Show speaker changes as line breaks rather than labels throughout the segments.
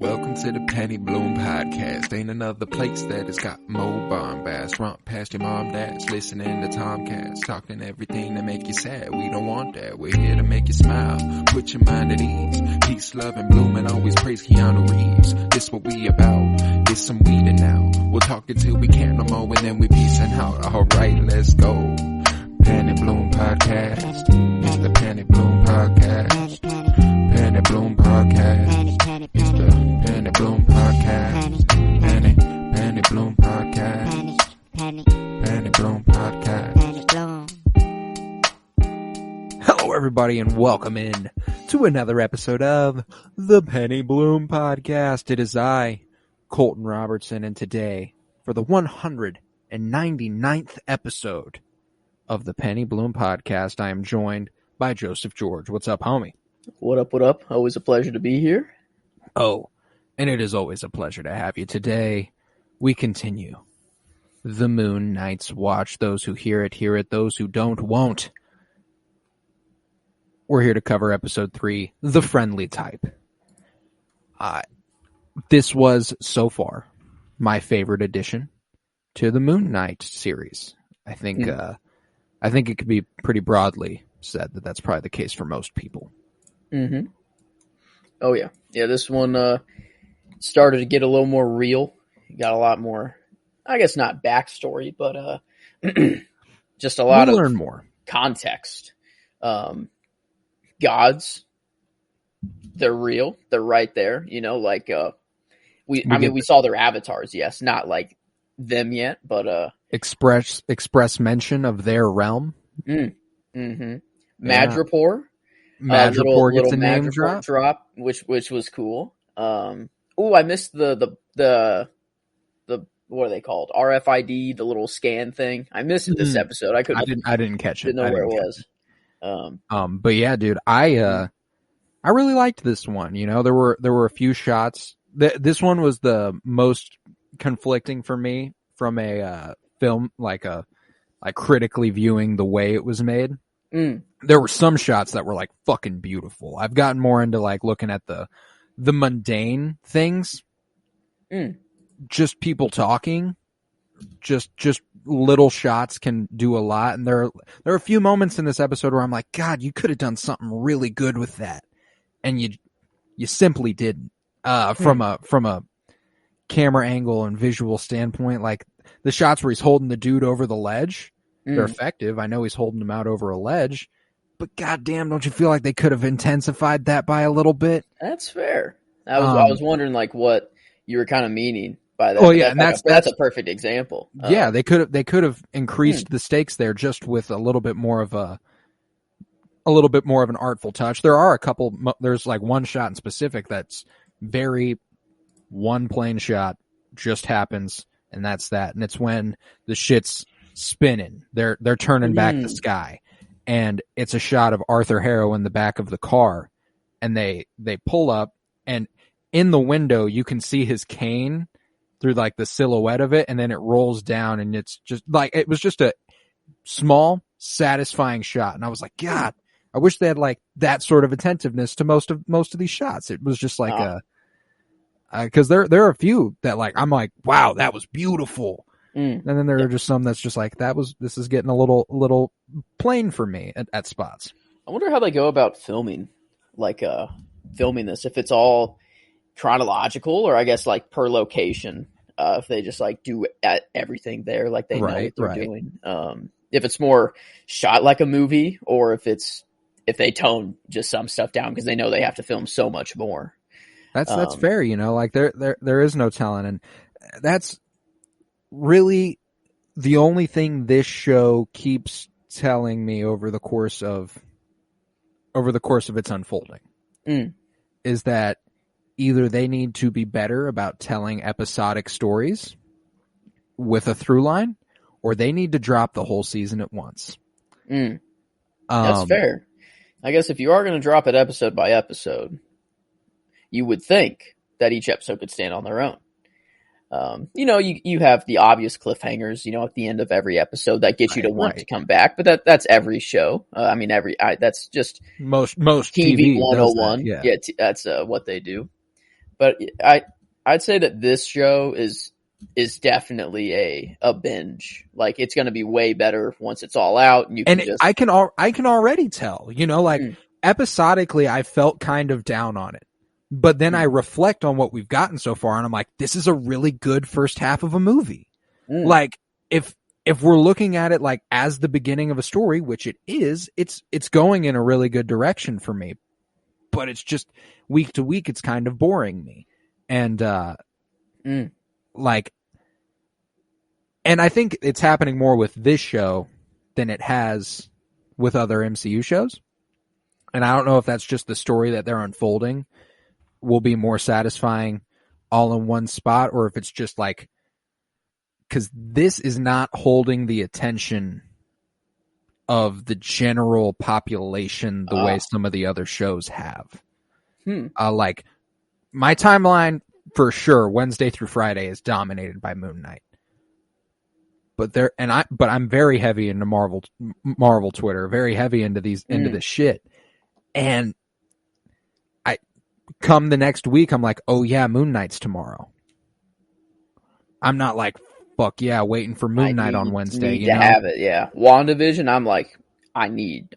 Welcome to the Penny Bloom Podcast. Ain't another place that has got more bombast. Romp past your mom, dad's listening to Tomcats, talking everything that make you sad. We don't want that. We're here to make you smile. Put your mind at ease. Peace, love, and bloom, and always praise Keanu Reeves. This what we about. This some weeding now. We'll talk until we can't no more, and then we peacing out. Alright, let's go. Penny Bloom Podcast. It's the Penny Bloom Podcast. Penny Bloom Podcast. It's the Penny Bloom Podcast. Penny Bloom Podcast. Penny Bloom Podcast. Hello everybody and welcome in to another episode of the Penny Bloom Podcast. It is I, Colton Robertson, and today, for the 199th episode of the Penny Bloom Podcast, I am joined by Joseph George. What's up, homie?
What up, what up? Always a pleasure to be here.
Oh, and it is always a pleasure to have you. Today, we continue the Moon Knight's Watch. Those who hear it. Those who don't, won't. We're here to cover episode 3, The Friendly Type. This was, so far, my favorite addition to the Moon Knight series. I think it could be pretty broadly said that that's probably the case for most people.
Mm-hmm. Oh, yeah. Yeah, this one started to get a little more real. Got a lot more, I guess not backstory, but just a lot of
learn more
context. Gods, they're real. They're right there. You know, like we saw their avatars, yes, not like them yet, but
express mention of their realm.
Mm-hmm. Madripoor.
Madripoor gets a name
drop, which was cool. I missed the what are they called? RFID, the little scan thing. I missed this episode. I
didn't catch it.
Didn't know where it was.
But yeah, dude, I really liked this one. You know, there were a few shots. This one was the most conflicting for me from a film, like critically viewing the way it was made. There were some shots that were like fucking beautiful. I've gotten more into like looking at the mundane things. Just people talking. Just little shots can do a lot. And there are a few moments in this episode where I'm like, God, you could have done something really good with that. And you simply didn't. From a camera angle and visual standpoint, like the shots where he's holding the dude over the ledge, they're effective. I know he's holding him out over a ledge, but goddamn, don't you feel like they could have intensified that by a little bit?
That's fair. I was wondering like what you were kind of meaning by that.
Oh yeah, and that's
a perfect example.
Yeah, they could have increased the stakes there just with a little bit more of an artful touch. There are a couple. There's like one shot in specific that's very one plane shot, just happens, and that's that. And it's when the shit's spinning. They're turning back the sky, and it's a shot of Arthur Harrow in the back of the car, and they pull up, and in the window you can see his cane through like the silhouette of it, and then it rolls down, and it's just like, it was just a small satisfying shot, and I was like, God, I wish they had like that sort of attentiveness to most of these shots. It was just like because there are a few that like I'm like, wow, that was beautiful. And then there are just some that's just like, this is getting a little plain for me at spots.
I wonder how they go about filming this, if it's all chronological or I guess like per location, if they just like do everything there, like they know what they're doing. If it's more shot like a movie, or if they tone just some stuff down because they know they have to film so much more.
That's fair, you know, like there is no telling, and that's really the only thing this show keeps telling me over the course of its unfolding is that either they need to be better about telling episodic stories with a through line, or they need to drop the whole season at once.
That's fair. I guess if you are going to drop it episode by episode, you would think that each episode could stand on their own. You have the obvious cliffhangers, at the end of every episode that get you to want to come back, but that's every show. That's just
most
TV 101.
Yeah,
that's what they do. But I'd say that this show is definitely a binge. Like, it's going to be way better once it's all out, and you can just.
I can already tell. Like episodically, I felt kind of down on it, but then I reflect on what we've gotten so far, and I'm like, this is a really good first half of a movie. Like, if we're looking at it like as the beginning of a story, which it is, it's going in a really good direction for me. But it's just week to week, it's kind of boring me. And, and I think it's happening more with this show than it has with other MCU shows. And I don't know if that's just the story that they're unfolding will be more satisfying all in one spot, or if it's just like, because this is not holding the attention of the general population the way some of the other shows have. Like, my timeline for sure Wednesday through Friday is dominated by Moon Knight. But I'm very heavy into Marvel Twitter, very heavy into this shit. And I come the next week, I'm like, oh yeah, Moon Knight's tomorrow. I'm not like, fuck yeah, waiting for Moon Knight on Wednesday.
Need to have it, yeah. WandaVision, I'm like, I'm
here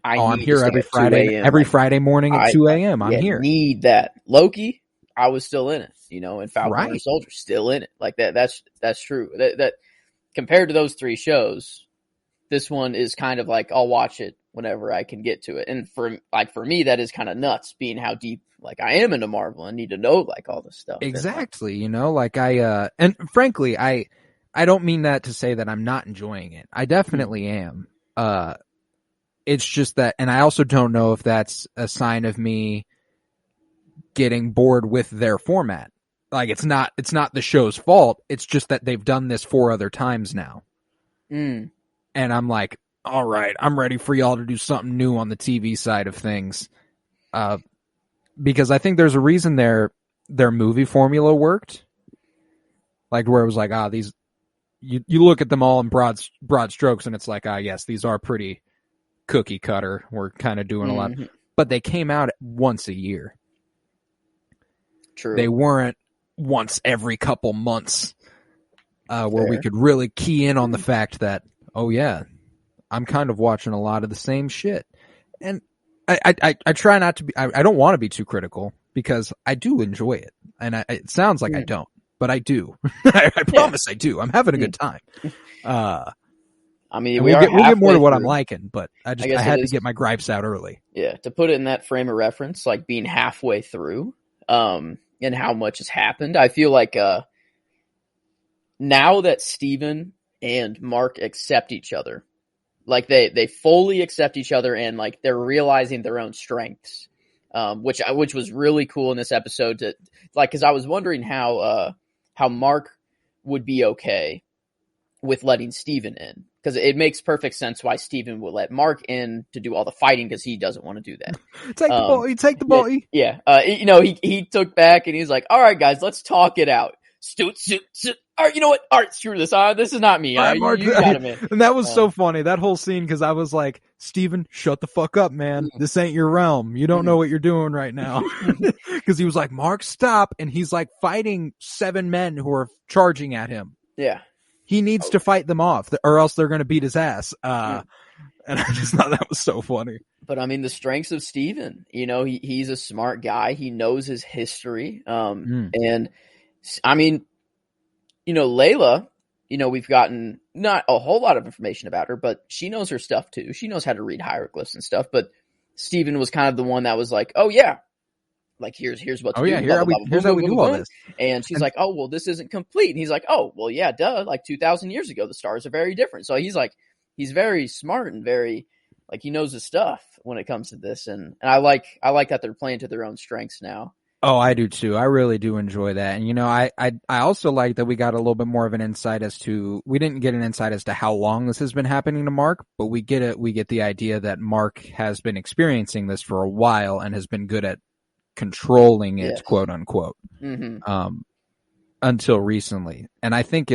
every Friday, Friday morning at 2 a.m. I'm here.
Need that. Loki, I was still in it, and Falcon and Soldier still in it. Like that's true. That compared to those three shows, this one is kind of like, I'll watch it whenever I can get to it. And for me, that is kind of nuts, being how deep like I am into Marvel and need to know like all this stuff.
Exactly, like and frankly, I don't mean that to say that I'm not enjoying it. I definitely am. It's just that, and I also don't know if that's a sign of me getting bored with their format. Like, it's not the show's fault. It's just that they've done this 4 other times now. And I'm like, all right, I'm ready for y'all to do something new on the TV side of things. Because I think there's a reason their movie formula worked. Like, where it was like, you look at them all in broad strokes, and it's like, yes, these are pretty cookie cutter. We're kind of doing a lot, but they came out once a year.
True.
They weren't once every couple months, where we could really key in on the fact that, oh yeah, I'm kind of watching a lot of the same shit. And I try not to be, I don't want to be too critical, because I do enjoy it. And it sounds like I don't. But I do. I promise I do. I'm having a good time.
I mean,
we'll get more to what I'm liking, but I had to get my gripes out early.
Yeah, to put it in that frame of reference, like being halfway through, and how much has happened. I feel like now that Steven and Mark accept each other, like they fully accept each other, and like they're realizing their own strengths, which was really cool in this episode. To like, because I was wondering how Mark would be okay with letting Steven in, because it makes perfect sense why Steven would let Mark in to do all the fighting, because he doesn't want to do that.
Take the ball.
Yeah. He took back and he's like, all right, guys, let's talk it out. All right, you know what? All right, screw this. This is not me.
Right, Mark,
you got him in.
And that was so funny, that whole scene, because I was like, Steven, shut the fuck up, man. This ain't your realm. You don't know what you're doing right now. Because he was like, Mark, stop. And he's like fighting 7 men who are charging at him.
Yeah.
He needs to fight them off, or else they're going to beat his ass. And I just thought that was so funny.
But I mean, the strengths of Steven, he's a smart guy. He knows his history. And I mean, Layla, we've gotten not a whole lot of information about her, but she knows her stuff too. She knows how to read hieroglyphs and stuff. But Steven was kind of the one that was like, oh yeah, like here's what to do.
Here's how we do all this.
And she's like, oh, well, this isn't complete. And he's like, oh, well, yeah, duh. Like 2,000 years ago, the stars are very different. So he's like, he's very smart and very, like, he knows his stuff when it comes to this. And I like that they're playing to their own strengths now.
Oh, I do too. I really do enjoy that. And I also like that we got a little bit more of an insight we didn't get an insight as to how long this has been happening to Mark, but we get the idea that Mark has been experiencing this for a while and has been good at controlling it, yes, quote unquote, until recently. And I think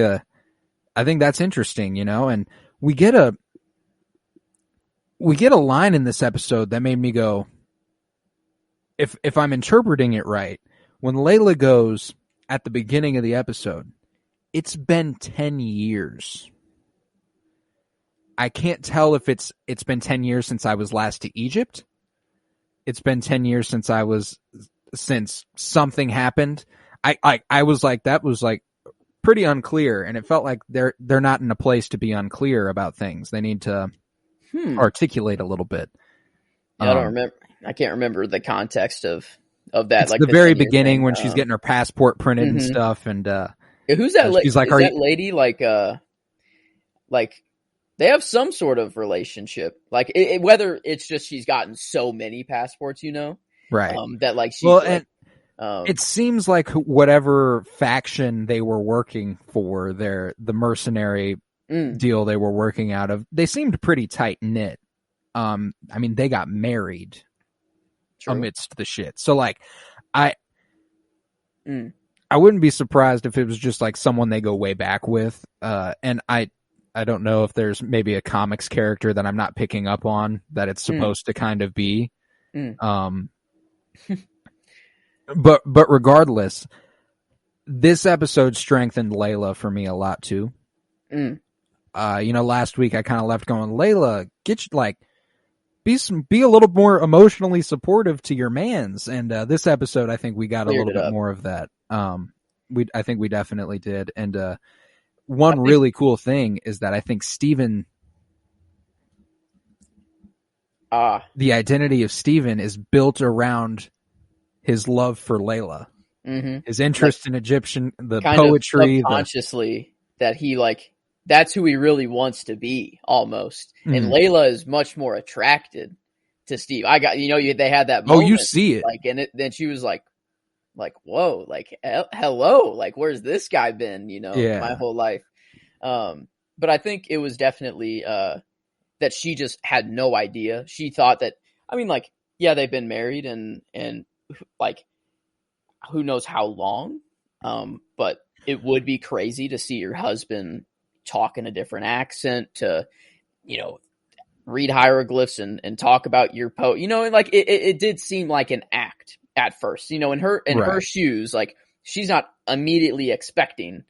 that's interesting, and we get a line in this episode that made me go, if I'm interpreting it right, when Layla goes at the beginning of the episode, it's been 10 years. I can't tell if it's been 10 years since I was last to Egypt. It's been 10 years since something happened. I was like, that was like pretty unclear, and it felt like they're not in a place to be unclear about things. They need to articulate a little bit.
Yeah, I don't remember. I can't remember the context of that.
It's
like
the very beginning
thing.
When she's getting her passport printed and stuff, and
who's that?
She's like,
is that lady like they have some sort of relationship, like whether it's just she's gotten so many passports,
right?
That like she's
it seems like whatever faction they were working for, the mercenary deal they were working out of, they seemed pretty tight knit. I mean, they got married amidst the shit. So like, I wouldn't be surprised if it was just like someone they go way back with. And I don't know if there's maybe a comics character that I'm not picking up on that it's supposed to kind of be. But regardless, this episode strengthened Layla for me a lot too. Last week I kind of left going, Layla, be a little more emotionally supportive to your mans. And this episode, I think we got a little bit more of that. I think we definitely did. And one really cool thing is that I think Steven, the identity of Steven is built around his love for Layla, his interest in Egyptian, the poetry,
subconsciously that he that's who he really wants to be almost. And Layla is much more attracted to Steve. They had that moment.
Oh, you see it.
Then she was like, whoa, hello, where's this guy been, my whole life. But I think it was definitely, that she just had no idea. She thought that, they've been married and who knows how long. But it would be crazy to see your husband talk in a different accent, to, read hieroglyphs and talk about your it did seem like an act at first, in her shoes, she's not immediately expecting.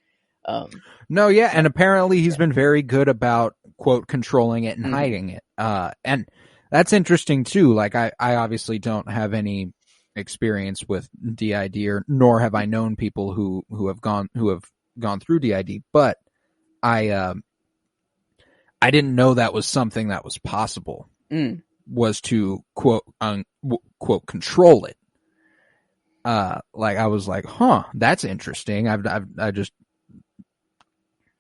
No, yeah. And apparently he's been very good about, quote, controlling it and hiding it. And that's interesting too. I obviously don't have any experience with DID, nor have I known people who have gone through DID, but I didn't know that was something that was possible, was to quote control it. I was like, that's interesting. I just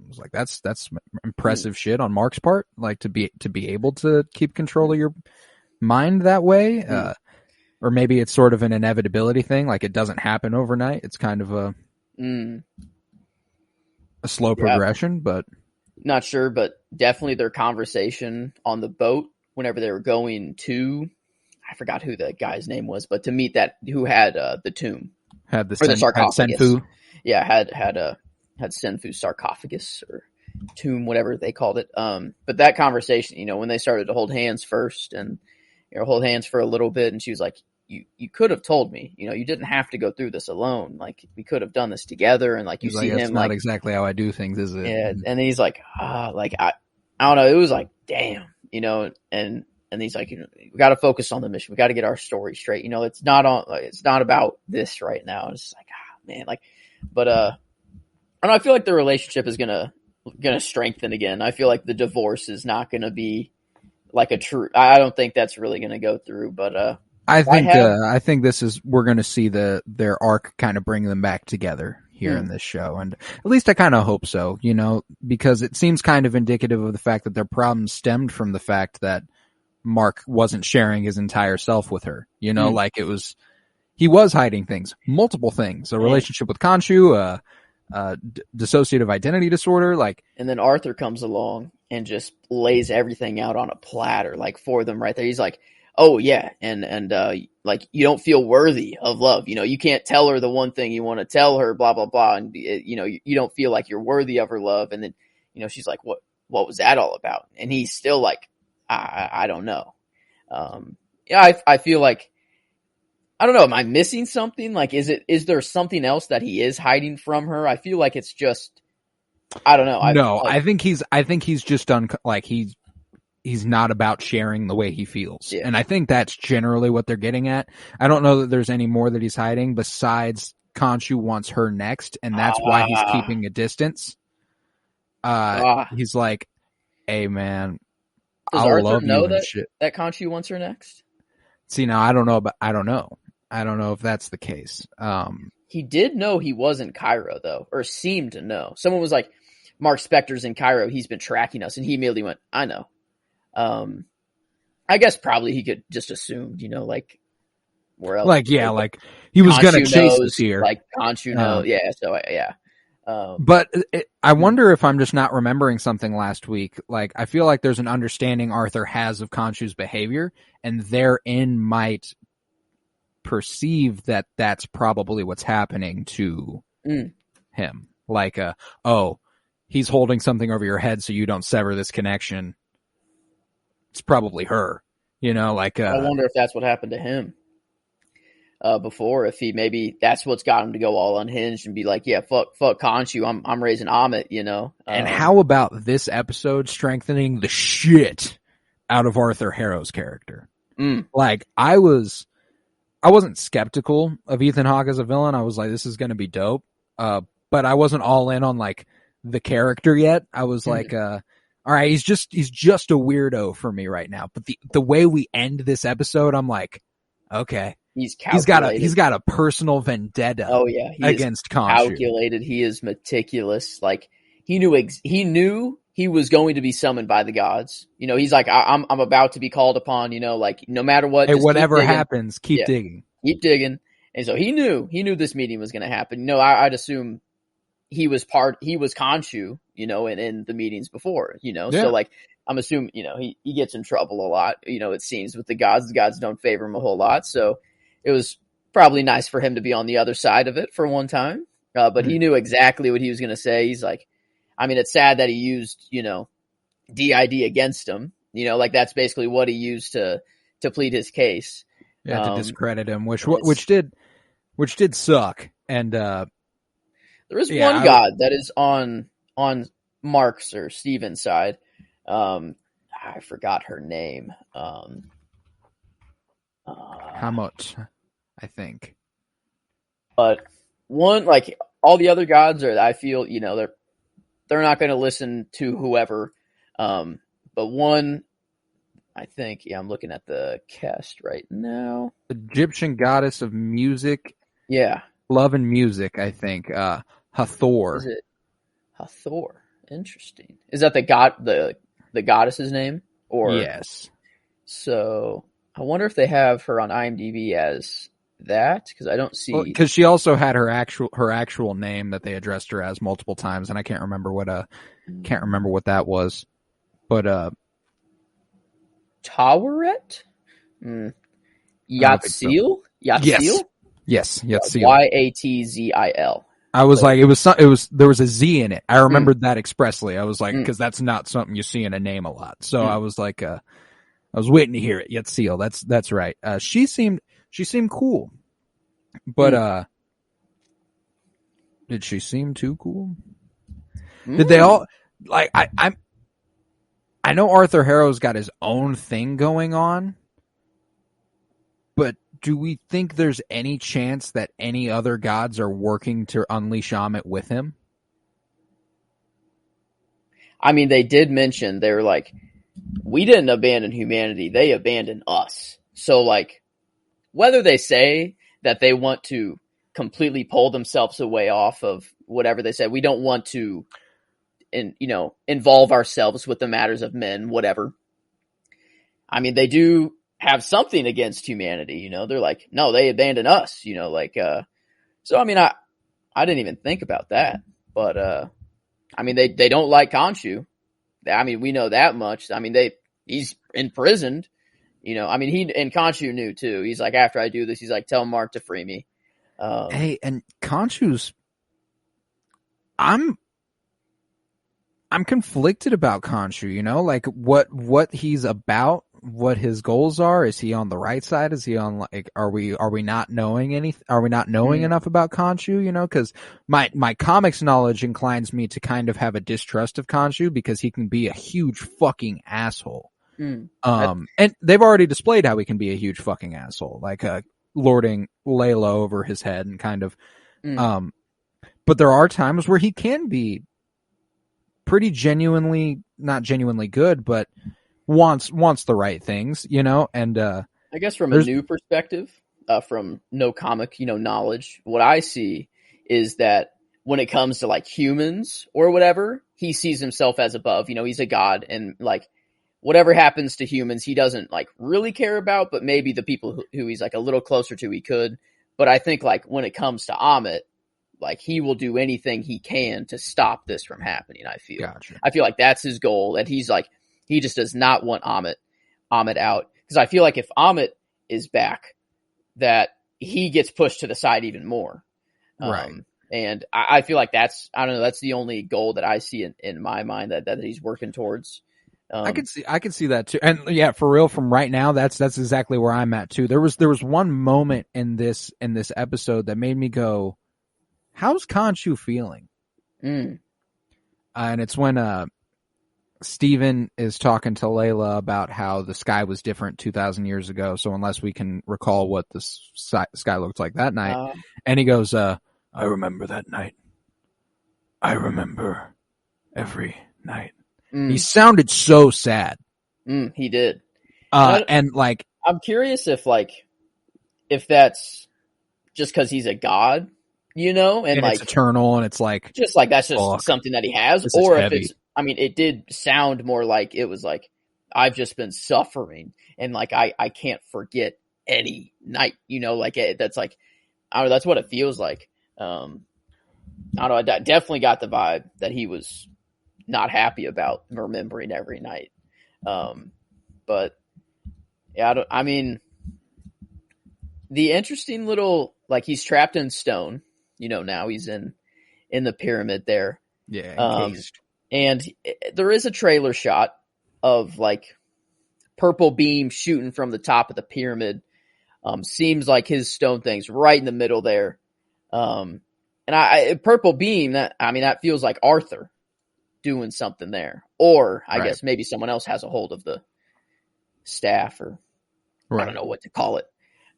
was like, that's impressive shit on Mark's part. To be able to keep control of your mind that way. Or maybe it's sort of an inevitability thing. It doesn't happen overnight. It's kind of a slow progression, but
not sure, but definitely their conversation on the boat whenever they were going to, I forgot who the guy's name was, but to meet that, who had the tomb,
had the
sarcophagus.
Had Senfu.
Yeah. Had Senfu's sarcophagus or tomb, whatever they called it. But that conversation, when they started to hold hands first and, hold hands for a little bit. And she was like, you could have told me, you didn't have to go through this alone. We could have done this together. And you see him,
that's not exactly how I do things, is it?
Yeah. And then he's like, I don't know. It was like, damn, and he's like, we got to focus on the mission. We got to get our story straight. It's not about this right now. It's like, man, but, I don't know, I feel like the relationship is gonna strengthen again. I feel like the divorce is not gonna be a true. I don't think that's really gonna go through. But
I think this is, we're gonna see their arc kind of bring them back together here in this show, and at least I kind of hope so. Because it seems kind of indicative of the fact that their problems stemmed from the fact that Mark wasn't sharing his entire self with her. He was hiding things, multiple things, a relationship with Khonshu, dissociative identity disorder,
and then Arthur comes along and just lays everything out on a platter, for them right there. He's like, oh yeah, and you don't feel worthy of love. You can't tell her the one thing you want to tell her, blah blah blah, and you don't feel like you're worthy of her love. And then she's like, what was that all about? And he's still like, I don't know. I feel like I don't know. Am I missing something? Like, is there something else that he is hiding from her? I feel like it's just, I don't know.
No, I think he's just done, like, he's not about sharing the way he feels.
Yeah.
And I think that's generally what they're getting at. I don't know that there's any more that he's hiding besides Khonshu wants her next, and that's why he's keeping a distance. He's like, hey man,
does
I'll
Arthur
love
know
you and
that,
shit.
that Khonshu wants her next?
See, now I don't know if that's the case.
He did know he was in Cairo, though, or seemed to know. Someone was like, Mark Spector's in Cairo. He's been tracking us. And he immediately went, I know. I guess probably he could just assume, like, where else?
Like, yeah, like, he was going to chase us here.
Like, Khonshu knows. Yeah, so, yeah.
But I wonder if I'm just not remembering something last week. Like, I feel like there's an understanding Arthur has of Khonshu's behavior, and therein might perceive that that's probably what's happening to him. Like, he's holding something over your head so you don't sever this connection. It's probably her, like,
I wonder if that's what happened to him before, if he, maybe that's what's got him to go all unhinged and be like, yeah, fuck Khonshu. I'm raising Amit, And
how about this episode strengthening the shit out of Arthur Harrow's character? Like, I wasn't skeptical of Ethan Hawke as a villain. I was like, this is going to be dope. But I wasn't all in on, like, the character yet. I was like, all right, he's just a weirdo for me right now. But the way we end this episode, I'm like, okay, he's got a personal vendetta.
Oh yeah,
against Khonshu.
Calculated. He is meticulous. Like, he knew he was going to be summoned by the gods. He's like, I'm about to be called upon. Like, no matter what,
hey, whatever happens, keep digging.
Keep digging. And so he knew this meeting was going to happen. I'd assume he was Khonshu, in the meetings before,
Yeah.
So, like, I'm assuming, he gets in trouble a lot, it seems, with the gods. The gods don't favor him a whole lot. So it was probably nice for him to be on the other side of it for one time. But he knew exactly what he was going to say. He's like, I mean, it's sad that he used, DID against him, like, that's basically what he used to plead his case.
Yeah, to discredit him, which did suck. And
there is one god that is on Mark's or Steven's side. I forgot her name.
How much? I think.
But one, like, all the other gods are, I feel, they're not going to listen to whoever. But one, I think, I'm looking at the cast right now.
Egyptian goddess of music.
Yeah.
Love and music, I think. Hathor.
Is it Hathor? Interesting. Is that the goddess's name? Or
yes.
So I wonder if they have her on IMDb as that, because I don't see.
Because she also had her actual name that they addressed her as multiple times, and I can't remember what that was. But
Taweret? Yatzil? Yatzil?
Yes, Yatzil.
Yatzil.
I was like, there was a Z in it. I remembered that expressly. I was like, because that's not something you see in a name a lot. So I was like, I was waiting to hear it. Yatzil. That's right. She seemed cool, but did she seem too cool? Did they all, like, I know Arthur Harrow's got his own thing going on, but do we think there's any chance that any other gods are working to unleash Amit with him?
I mean, they did mention, they were like, we didn't abandon humanity, they abandoned us. So, like, whether they say that they want to completely pull themselves away off of whatever they said, we don't want to, involve ourselves with the matters of men, whatever. I mean, they do have something against humanity, they're like, no, they abandoned us, so, I mean, I didn't even think about that, but, I mean, they don't like Khonshu. I mean, we know that much. I mean, he's imprisoned, I mean, and Khonshu knew too. He's like, after I do this, he's like, tell Mark to free me.
Hey, and Khonshu's, I'm conflicted about Khonshu, like what he's about, what his goals are. Is he on the right side? Is he on, like, are we not knowing anything? Are we not knowing enough about Khonshu? You know, because my comics knowledge inclines me to kind of have a distrust of Khonshu because he can be a huge fucking asshole. And they've already displayed how he can be a huge fucking asshole, like lording Layla over his head and kind of. But there are times where he can be pretty not genuinely good, but wants the right things, you know. And
I guess from a new perspective, from no comic, knowledge, what I see is that when it comes to like humans or whatever, he sees himself as above. He's a god, and like whatever happens to humans, he doesn't like really care about. But maybe the people who he's like a little closer to, he could. But I think like when it comes to Amit, like he will do anything he can to stop this from happening. I feel like that's his goal. That he's like, he just does not want Amit out, because I feel like if Amit is back, that he gets pushed to the side even more.
Right.
And I feel like that's the only goal that I see in my mind that he's working towards.
I could see that too. And yeah, for real, from right now, that's exactly where I'm at too. There was one moment in this episode that made me go, how's Khonshu feeling? And it's when Steven is talking to Layla about how the sky was different 2,000 years ago. So unless we can recall what the sky looked like that night. And he goes, I remember that night. I remember every night. He sounded so sad.
He did.
And like,
I'm curious if that's just because he's a god, and like
it's eternal, and it's like
just like that's just something that he has, or if it's. I mean, it did sound more like it was like I've just been suffering, and like I can't forget any night, like that's like I don't know. That's what it feels like. I don't know. I definitely got the vibe that he was not happy about remembering every night. But yeah, I mean, the interesting little, like, he's trapped in stone, now he's in the pyramid there.
Yeah. Encased.
And there is a trailer shot of like purple beam shooting from the top of the pyramid. Seems like his stone thing's right in the middle there. And purple beam, that feels like Arthur doing something there, or I guess maybe someone else has a hold of the staff, or I don't know what to call it.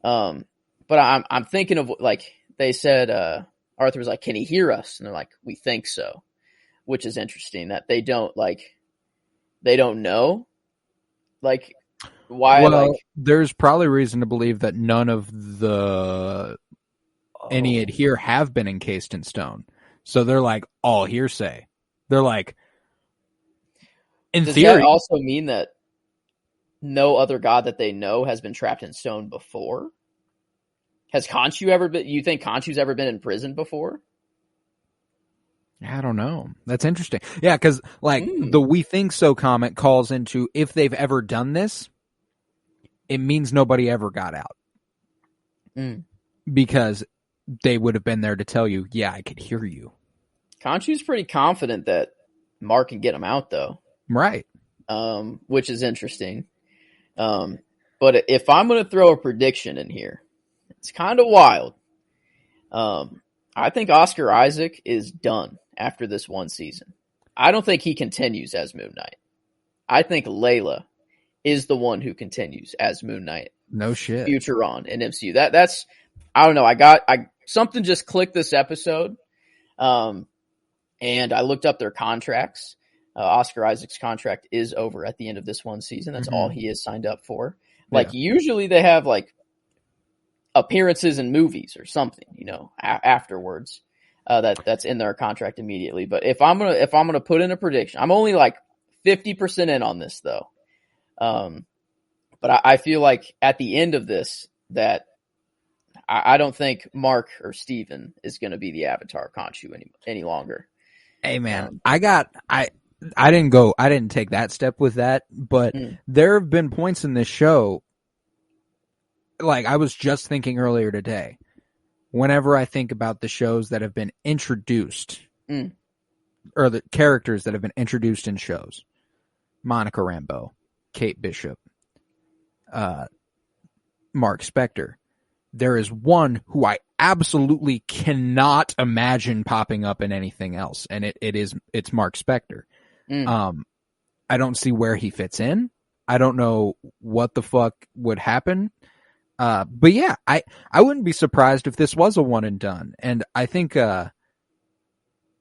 But I'm thinking of, like, they said, Arthur was like, can he hear us? And they're like, we think so, which is interesting that they don't know, like, why.
Well, like, there's probably reason to believe that none of the Ennead here have been encased in stone. So they're like all hearsay. They're like, in
Does
theory.
that also mean that no other god that they know has been trapped in stone before? Has Khonshu ever been? You think Khonshu's ever been in prison before?
I don't know. That's interesting. Yeah, because like the "we think so" comment calls into, if they've ever done this, it means nobody ever got out. Because they would have been there to tell you, yeah, I could hear you.
Khonshu's pretty confident that Mark can get him out, though.
Right.
Which is interesting. But if I'm going to throw a prediction in here, it's kind of wild. I think Oscar Isaac is done after this one season. I don't think he continues as Moon Knight. I think Layla is the one who continues as Moon Knight.
No shit.
Future on in MCU. That's I don't know. Something just clicked this episode. And I looked up their contracts. Oscar Isaac's contract is over at the end of this one season. That's all he is signed up for. Like, usually they have like appearances in movies or something, afterwards. That's in their contract immediately. But if I'm gonna put in a prediction, I'm only like 50% in on this though. But I feel like at the end of this, that I don't think Mark or Steven is going to be the Avatar Khonshu any longer.
Hey man, I didn't take that step with that, but there have been points in this show, like I was just thinking earlier today, whenever I think about the shows that have been introduced, or the characters that have been introduced in shows, Monica Rambeau, Kate Bishop, uh, Mark Spector. There is one who I absolutely cannot imagine popping up in anything else, and it's Mark Spector. I don't see where he fits in. I don't know what the fuck would happen. But yeah, I wouldn't be surprised if this was a one and done. And I think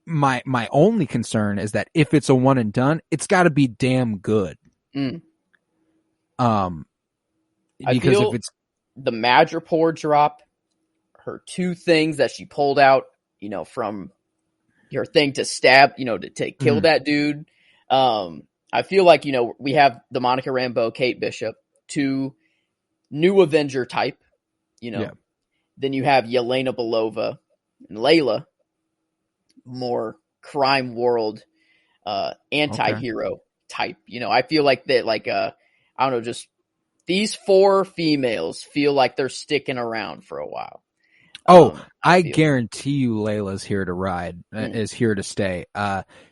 my only concern is that if it's a one and done, it's got to be damn good.
I
Because
feel
if it's
the Madripoor drop, her two things that she pulled out, from your thing to stab, to kill that dude. I feel like, we have the Monica Rambeau, Kate Bishop, two new Avenger type, Then you have Yelena Belova and Layla, more crime world, anti-hero type. I feel like that, I don't know, just these four females feel like they're sticking around for a while.
I guarantee you Layla's here to ride, is here to stay.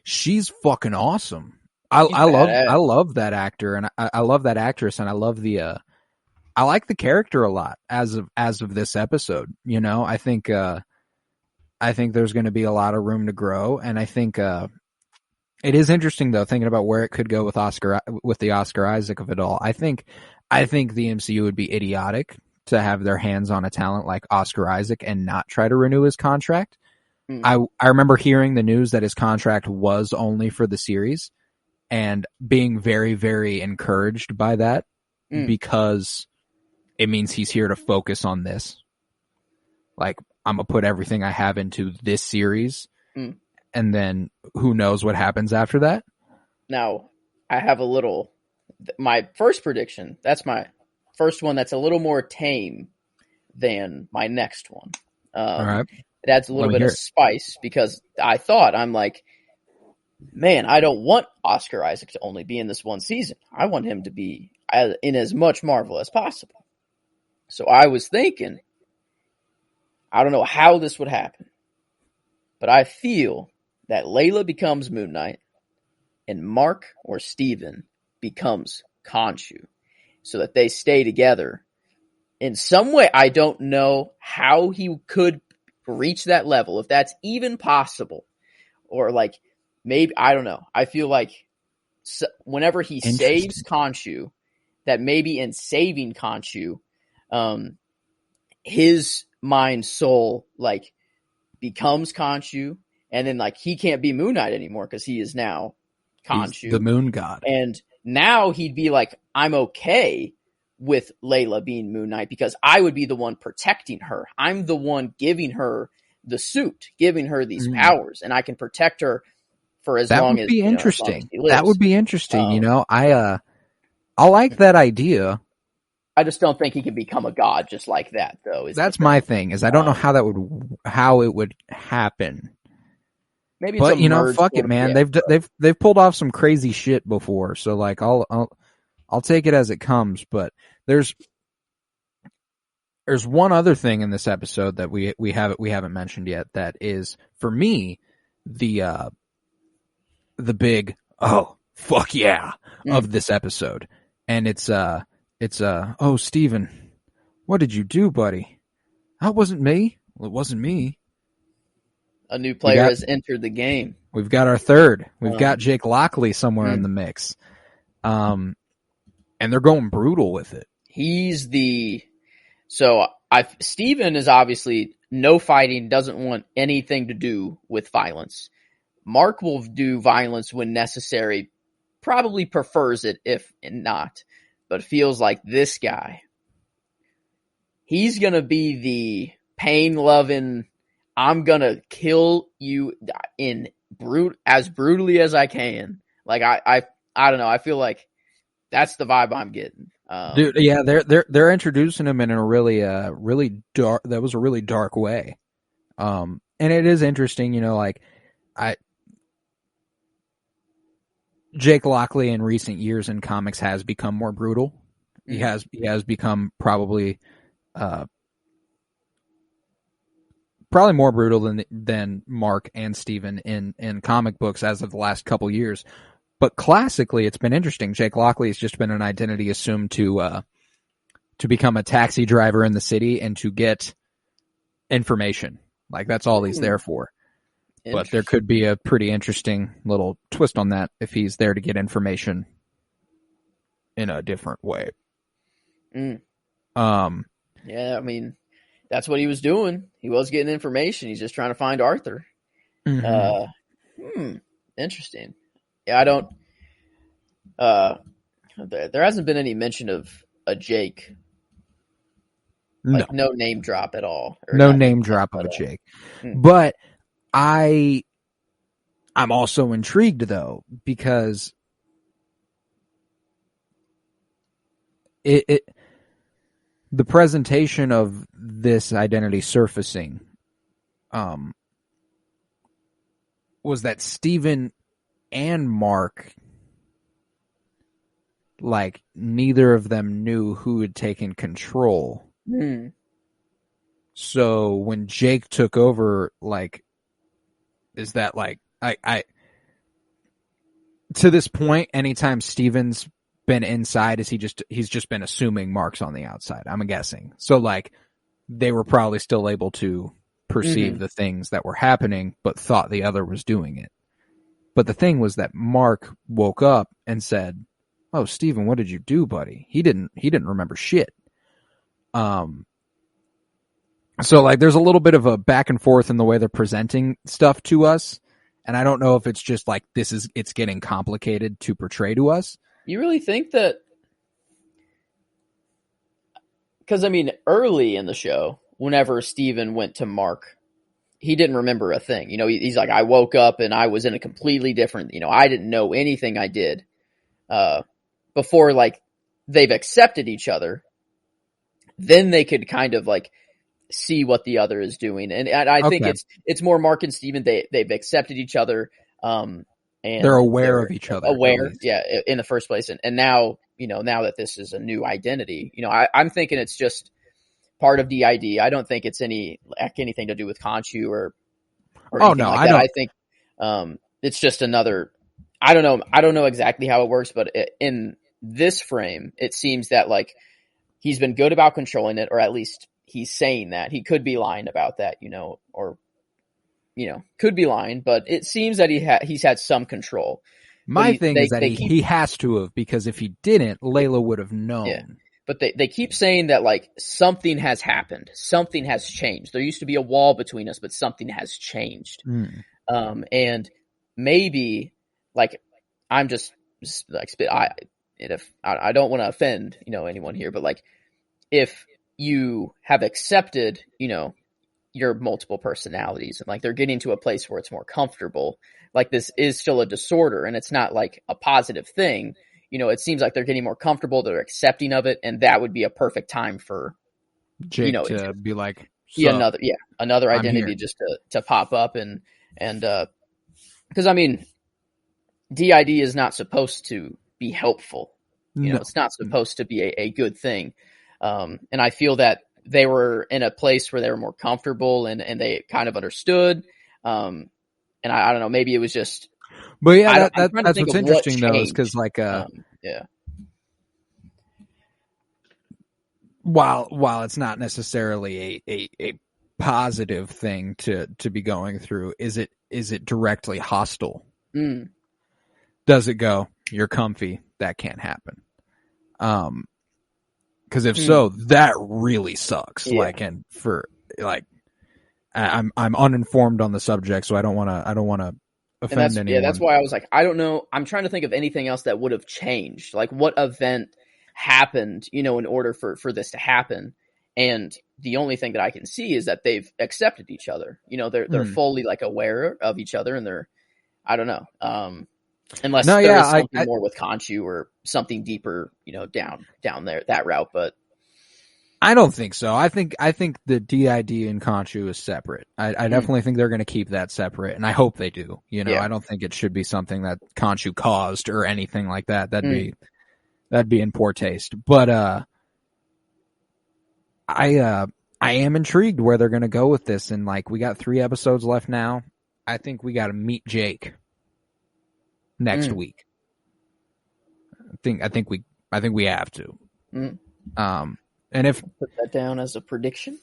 She's fucking awesome. I love that actor, and I love that actress, and I love I like the character a lot as of this episode. I think there's going to be a lot of room to grow, and I think it is interesting though, thinking about where it could go with the Oscar Isaac of it all. I think the MCU would be idiotic to have their hands on a talent like Oscar Isaac and not try to renew his contract. I remember hearing the news that his contract was only for the series, and being very, very encouraged by that because it means he's here to focus on this. Like, I'm going to put everything I have into this series, and then who knows what happens after that.
Now, I have my first prediction, that's my first one that's a little more tame than my next one.
All right.
It adds a little bit of spice, because I'm like, man, I don't want Oscar Isaac to only be in this one season. I want him to be in as much Marvel as possible. So I was thinking, I don't know how this would happen, but I feel that Layla becomes Moon Knight and Mark or Steven becomes Khonshu, so that they stay together in some way. I don't know how he could reach that level, if that's even possible, or maybe, I don't know. I feel like whenever he saves Khonshu, that maybe in saving Khonshu, his mind soul becomes Khonshu, and then he can't be Moon Knight anymore because he is now Khonshu,
he's the moon god.
And now he'd be like, I'm okay with Layla being Moon Knight because I would be the one protecting her. I'm the one giving her the suit, giving her these powers, and I can protect her for as long as. That would be
interesting. That would be interesting. I like that idea.
I just don't think he can become a god just like that, though.
That's my thing. I don't know how it would happen.
Maybe,
but fuck it, man. They've pulled off some crazy shit before, so I'll take it as it comes. But there's one other thing in this episode that we haven't mentioned yet that is, for me, the big fuck yeah of this episode, and it's oh, Steven, what did you do, buddy? That wasn't me. Well, it wasn't me.
A new player has entered the game.
We've got our third. We've got Jake Lockley somewhere in the mix. And they're going brutal with it.
Steven is obviously no fighting, doesn't want anything to do with violence. Mark will do violence when necessary, probably prefers it if not, but feels like this guy, he's going to be the pain-loving, I'm going to kill you as brutally as I can. I don't know. I feel like that's the vibe I'm getting.
Dude, yeah, they're introducing him in a really dark, that was a really dark way. And it is interesting, Jake Lockley in recent years in comics has become more brutal. He has become probably more brutal than Mark and Steven in comic books as of the last couple years. But classically, it's been interesting. Jake Lockley has just been an identity assumed to to become a taxi driver in the city and to get information. Like, that's all he's there for. But there could be a pretty interesting little twist on that if he's there to get information in a different way.
Yeah, I mean, that's what he was doing. He was getting information. He's just trying to find Arthur. Interesting. Yeah, I don't. There hasn't been any mention of a Jake. Like, no name drop at all.
No name drop of a Jake. But I'm also intrigued, though, because the presentation of this identity surfacing was that Steven and Mark, like, neither of them knew who had taken control. So when Jake took over, like, is that like I to this point, anytime Steven's been inside, he's just been assuming Mark's on the outside, I'm guessing. So, like, they were probably still able to perceive the things that were happening, but thought the other was doing it. But the thing was that Mark woke up and said, "Oh, Steven, what did you do, buddy?" He didn't remember shit. So, like, there's a little bit of a back and forth in the way they're presenting stuff to us. And I don't know if it's just like it's getting complicated to portray to us.
You really think that? Because, I mean, early in the show, whenever Steven went to Mark, he didn't remember a thing. You know, he's like, I woke up and I was in a completely different, you know, I didn't know anything I did. Before, like, they've accepted each other, then they could kind of, like, see what the other is doing. And I think it's more Mark and Steven. They've accepted each other. And
they're aware of each other.
Aware. Yeah. In the first place. And now, you know, now that this is a new identity, you know, I'm thinking it's just part of DID. I don't think it's anything to do with Khonshu or anything like that. I think, it's just another, I don't know exactly how it works, but in this frame, it seems that, like, he's been good about controlling it, or at least he's saying that. He could be lying about that, you know, or, you know, could be lying, but it seems that he's had some control.
My thing is that he has to have, because if he didn't, Layla would have known.
Yeah. But they keep saying that, like, something has happened. Something has changed. There used to be a wall between us, but something has changed. And maybe, like, I'm just like, I don't want to offend, you know, anyone here, but, like, if you have accepted, you know, your multiple personalities, and, like, they're getting to a place where it's more comfortable, like, this is still a disorder and it's not, like, a positive thing. You know, it seems like they're getting more comfortable, they're accepting of it, and that would be a perfect time for
Jake, you know, to be like,
another identity just to pop up, and because, I mean, DID is not supposed to be helpful. You know, it's not supposed to be a good thing. And I feel that they were in a place where they were more comfortable and they kind of understood. And I don't know, maybe it was just,
but yeah, that's what's interesting though, is because, like, while it's not necessarily a positive thing to be going through, is it directly hostile? Does it go, you're comfy, that can't happen? Because if so, that really sucks. Yeah. Like, and for, like, I'm uninformed on the subject, so I don't want to offend anyone.
Yeah, that's why I was like, I don't know. I'm trying to think of anything else that would have changed. Like, what event happened, you know, in order for this to happen? And the only thing that I can see is that they've accepted each other. You know, they're fully, like, aware of each other, and they're, I don't know. Unless there is something more with Khonshu or something deeper, you know, down there, that route. But
I don't think so. I think the DID and Khonshu is separate. I definitely think they're going to keep that separate, and I hope they do. You know, I don't think it should be something that Khonshu caused or anything like that. That'd be in poor taste. But I am intrigued where they're going to go with this, and, like, we got 3 episodes left now. I think we got to meet Jake next week. I think we have to. And if
put that down as a prediction.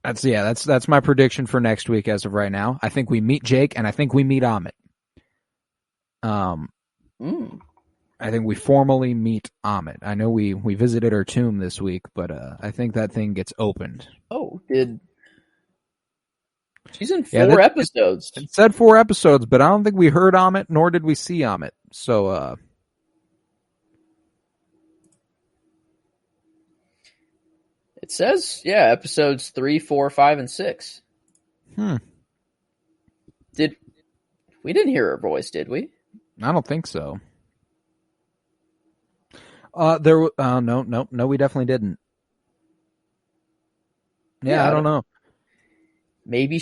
that's my prediction for next week as of right now. I think we meet Jake, and I think we meet Amit. I think we formally meet Amit. I know we visited her tomb this week, but I think that thing gets opened.
Oh, she's in 4 episodes.
It said 4 episodes, but I don't think we heard Amit, nor did we see Amit. So,
it says, episodes 3, 4, 5, and 6. We didn't hear her voice, did we?
I don't think so. No, we definitely didn't. Yeah, I don't know.
Maybe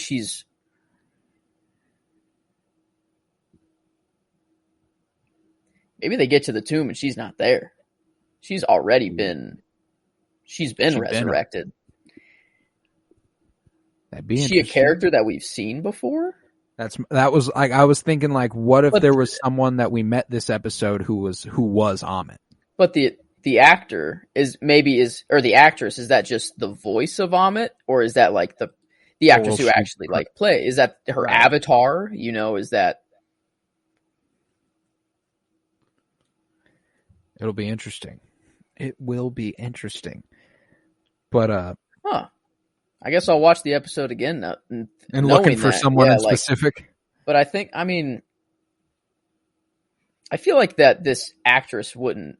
they get to the tomb and she's not there. She's already been resurrected.
That'd be
Is she a character that we've seen before?
That was like, I was thinking, like, what if there was someone that we met this episode who was Amit?
But the actor or the actress, is that just the voice of Amit, or is that like the actress who actually like play? Is that her avatar? Is that?
It'll be interesting. It will be interesting. But
I guess I'll watch the episode again now, and
looking for someone in specific.
But I feel like that this actress wouldn't.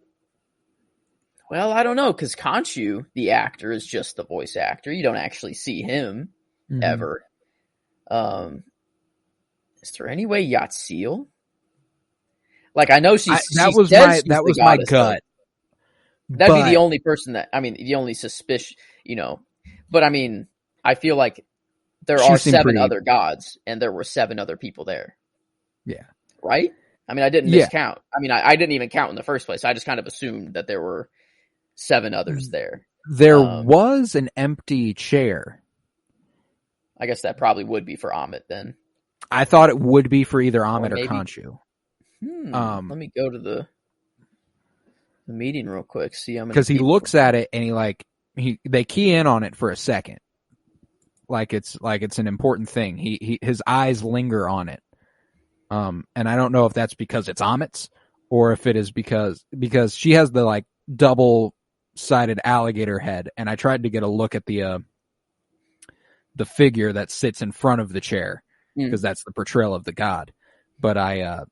Well, I don't know, because Khonshu, the actor, is just the voice actor. You don't actually see him ever. Is there any way Yatzil? Like, I know that
was my gut.
That'd be the only person the only suspicion, But I feel like there are 7 other gods, and there were 7 other people there.
Yeah.
Right? I didn't miscount. I didn't even count in the first place. I just kind of assumed that there were 7 others there.
There was an empty chair.
I guess that probably would be for Amit then.
I thought it would be for either Amit or Khonshu.
Let me go to the meeting real quick. See how many.
Because he looks at it and they key in on it for a second, like it's an important thing. His eyes linger on it. And I don't know if that's because it's Amit's or if it is because she has the like double-sided alligator head, and I tried to get a look at the figure that sits in front of the chair because that's the portrayal of the god, but I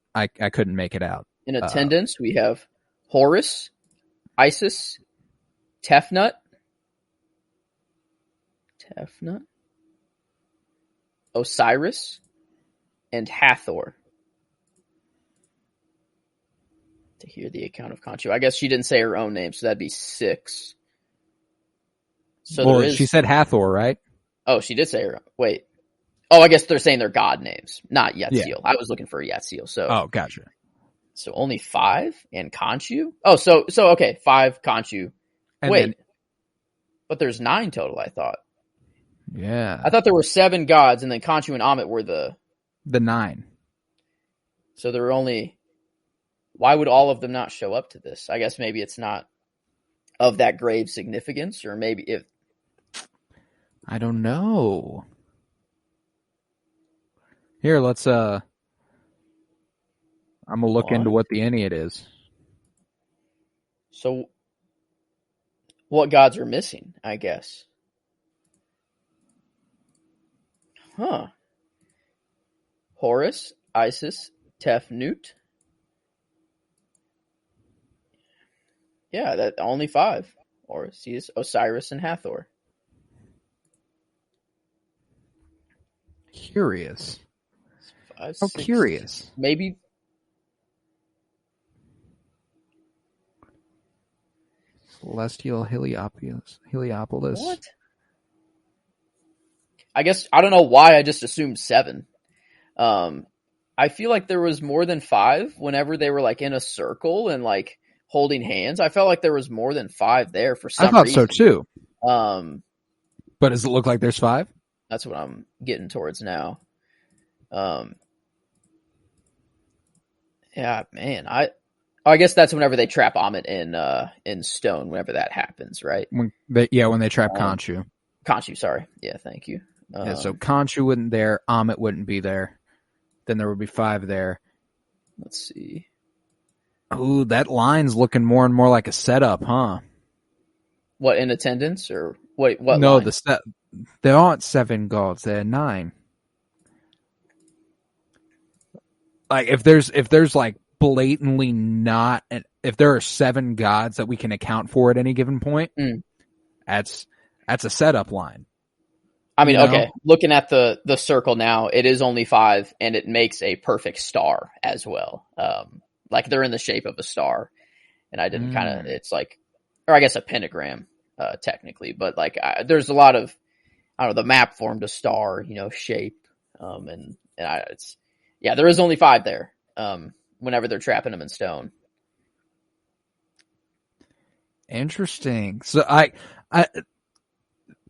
couldn't make it out.
In attendance, we have Horus, Isis, Tefnut, Osiris, and Hathor. To hear the account of Khonshu. I guess she didn't say her own name, so that'd be 6. So
she said Hathor, right?
Oh, she did say her own. Wait. Oh, I guess they're saying their god names, not Yatzil. Yeah. I was looking for Yatzil. So.
Gotcha.
So only 5 and Khonshu? Oh, so okay, 5 Khonshu. Wait. But there's 9 total, I thought.
Yeah.
I thought there were 7 gods, and then Khonshu and Amit were the
9.
So there were only. Why would all of them not show up to this? I guess maybe it's not of that grave significance, or maybe if.
I don't know. Here, let's I'm gonna look into what the Ennead is.
So, what gods are missing? I guess. Horus, Isis, Tefnut. Yeah, that only 5. Horus, Osiris, and Hathor.
Curious.
5,
How
6,
curious.
Maybe.
Celestial Heliopolis.
What? I guess I don't know why I just assumed 7. I feel like there was more than 5 whenever they were like in a circle and like holding hands. I felt like there was more than 5 there for some reason.
I thought so too.
But
does it look like there's 5?
That's what I'm getting towards now. Yeah, man. Oh, I guess that's whenever they trap Amit in stone. Whenever that happens, right?
When they trap Khonshu.
Khonshu, sorry. Yeah, thank you.
Yeah, so Khonshu wouldn't there. Amit wouldn't be there. Then there would be 5 there.
Let's see.
Ooh, that line's looking more and more like a setup, huh?
What, in attendance or what?
No,
line?
there aren't 7 gods. There are 9. Like if there's like blatantly not, if there are 7 gods that we can account for at any given point, that's a setup line.
I mean, okay, looking at the circle now, it is only 5, and it makes a perfect star as well. Like they're in the shape of a star, and I didn't kind of, it's like, or I guess a pentagram, technically, but like there's a lot of, I don't know, the map formed a star, shape, and it's, yeah, there is only 5 there, whenever they're trapping them in stone.
Interesting. So I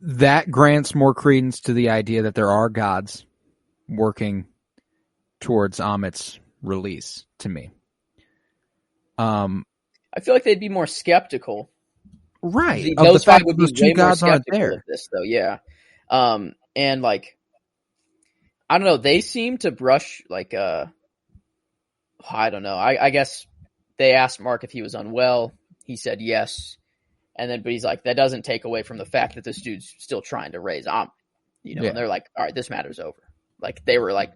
that grants more credence to the idea that there are gods working towards Amit's release to me.
I feel like they'd be more skeptical.
Right.
Those 5 would be way more skeptical of this, though, yeah. And like, I don't know, they seem to brush like, I don't know. I guess they asked Mark if he was unwell. He said yes. And then, but he's like, that doesn't take away from the fact that this dude's still trying to raise Amit, and they're like, all right, this matter's over. Like they were like,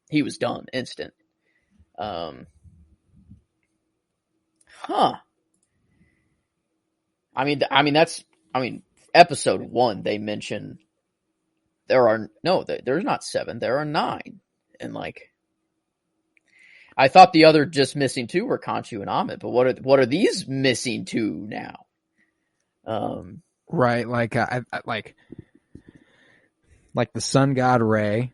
he was done instant. Huh. I mean, episode 1, they mention there's not 7, there are 9. And like, I thought the other just missing 2 were Khonshu and Amit, but what are these missing 2 now?
Right, like I like the sun god Re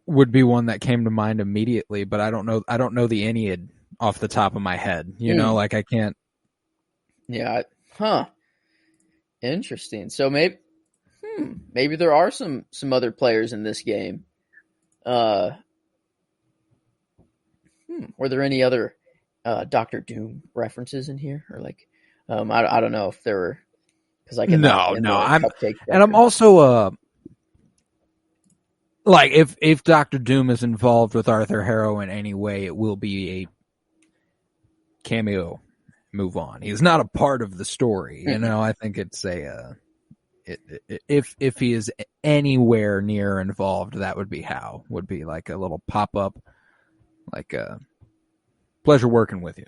would be one that came to mind immediately, but I don't know the Ennead off the top of my head. Like I can't.
Yeah. Huh. Interesting. So maybe there are some other players in this game. Were there any other Doctor Doom references in here, or like? I don't know if there were, because I can
I'm also like if Doctor Doom is involved with Arthur Harrow in any way, it will be a cameo. Move on. He's not a part of the story, I think it's if he is anywhere near involved, that would be like a little pop up, like pleasure working with you.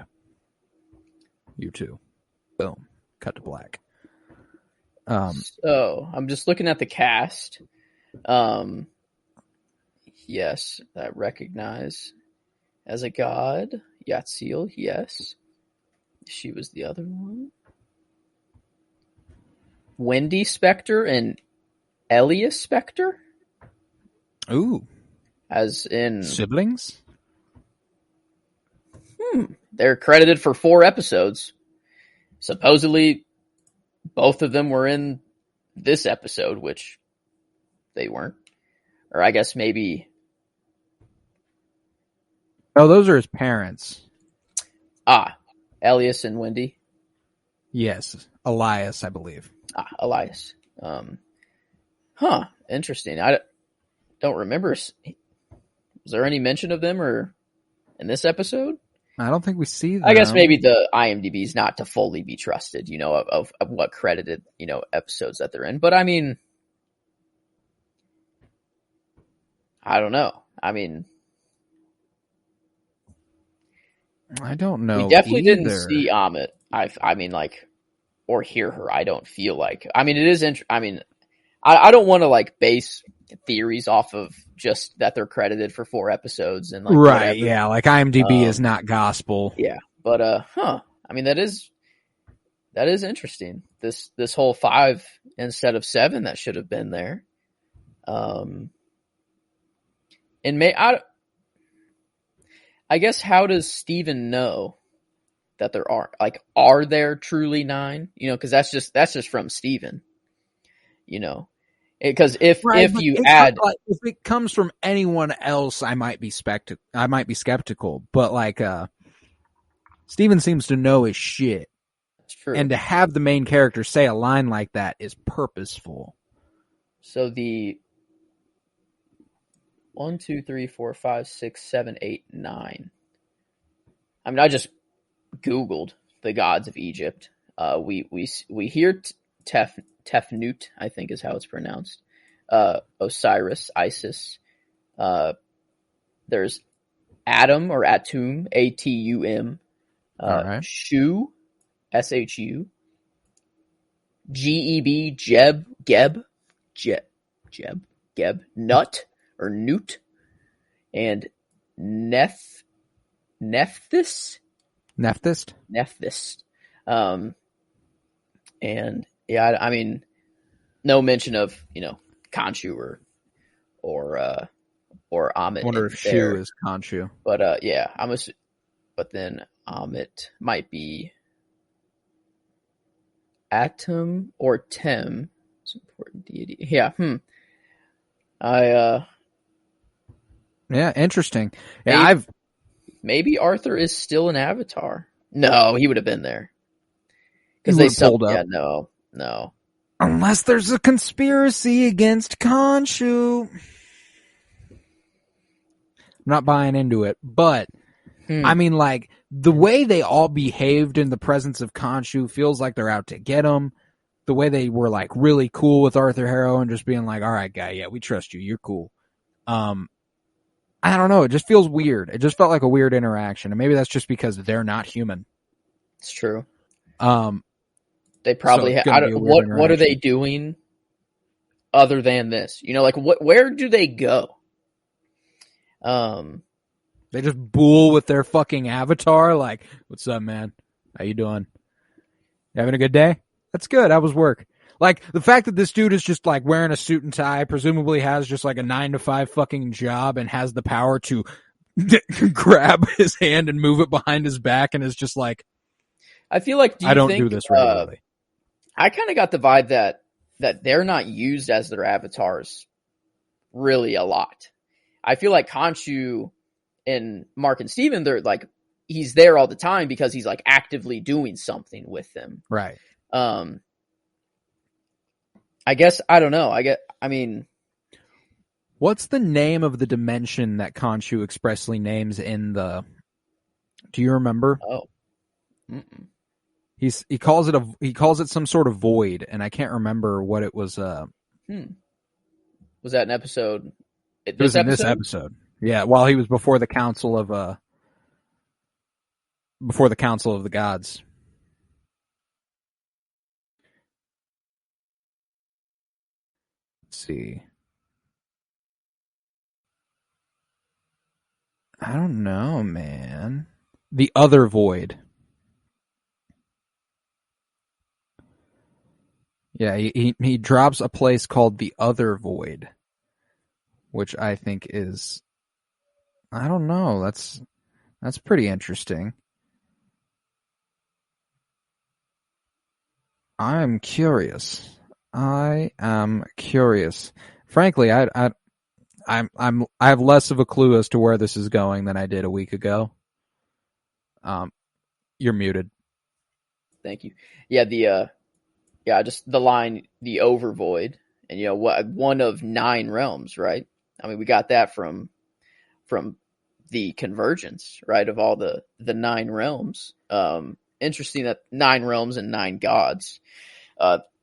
You too. Boom. Cut to black.
So I'm just looking at the cast. Yes, I recognize as a god. Yatsiel, yes. She was the other one. Wendy Spector and Elias Spector?
Ooh.
As in
siblings?
They're credited for 4 episodes. Supposedly, both of them were in this episode, which they weren't. Or I guess maybe...
Oh, those are his parents.
Elias and Wendy?
Yes. Elias, I believe.
Elias. Interesting. I don't remember. Was there any mention of them or in this episode?
I don't think we see them.
I guess maybe the IMDb is not to fully be trusted, of what credited, episodes that they're in. But I mean, I don't know. I mean,
I don't know.
We definitely didn't see Amit. I mean, like, or hear her. I don't feel like. I mean, it is. I don't want to like base theories off of just that they're credited for 4 episodes and like
right.
Whatever.
Yeah, like IMDb is not gospel.
Yeah, but I mean, that is interesting. This whole 5 instead of 7 that should have been there. And I guess how does Steven know that there are there truly 9? Because that's just from Steven. Because if you add,
like, if it comes from anyone else, I might be skeptical. But like, Steven seems to know his shit.
That's true.
And to have the main character say a line like that is purposeful.
So the 1, 2, 3, 4, 5, 6, 7, 8, 9. I mean, I just Googled the gods of Egypt. We hear Tefnut, I think is how it's pronounced. Osiris, Isis. There's Atum or Atum, Atum.
Right.
Shu, Shu. Geb, Geb, Nut or Newt, and Nephthys. And yeah, I mean, no mention of Khonshu or Amit.
I wonder if Shu is Khonshu.
But yeah, but then Amit might be Atum or Tem. It's an important deity. Yeah.
Yeah, interesting. Yeah,
maybe Arthur is still an avatar. No, he would have been there.
Because they pulled up.
Yeah, no.
Unless there's a conspiracy against Khonshu. I'm not buying into it, but I mean, like, the way they all behaved in the presence of Khonshu feels like they're out to get him. The way they were, like, really cool with Arthur Harrow and just being like, all right, guy, yeah, we trust you. You're cool. I don't know. It just feels weird. It just felt like a weird interaction. And maybe that's just because they're not human.
It's true. They probably what are they doing other than this? Like where do they go?
They just bull with their fucking avatar. Like, what's up, man? How you doing? You having a good day? That's good. How was work? Like, the fact that this dude is just, like, wearing a suit and tie, presumably has just, like, a 9-to-5 fucking job and has the power to grab his hand and move it behind his back and is just like,
I feel like,
I don't do this regularly.
I kind of got the vibe that they're not used as their avatars really a lot. I feel like Khonshu and Mark and Steven, they're, like, he's there all the time because he's, like, actively doing something with them.
Right.
I guess, I don't know. I mean,
what's the name of the dimension that Khonshu expressly names in the, do you remember?
Oh. Mm-mm.
He calls it some sort of void, and I can't remember what it was.
Was that an episode?
It was in this episode. Yeah, while he was before the council of the gods. Let's see. I don't know, man. The other void. Yeah, he drops a place called the other void, which I think is, I don't know. That's pretty interesting. I'm curious. I am curious. Frankly, I have less of a clue as to where this is going than I did a week ago. You're muted.
Thank you. Yeah, just the line, the overvoid, and one of 9 realms, right? I mean, we got that from the convergence, right, of all the 9 realms. Interesting that 9 realms and 9 gods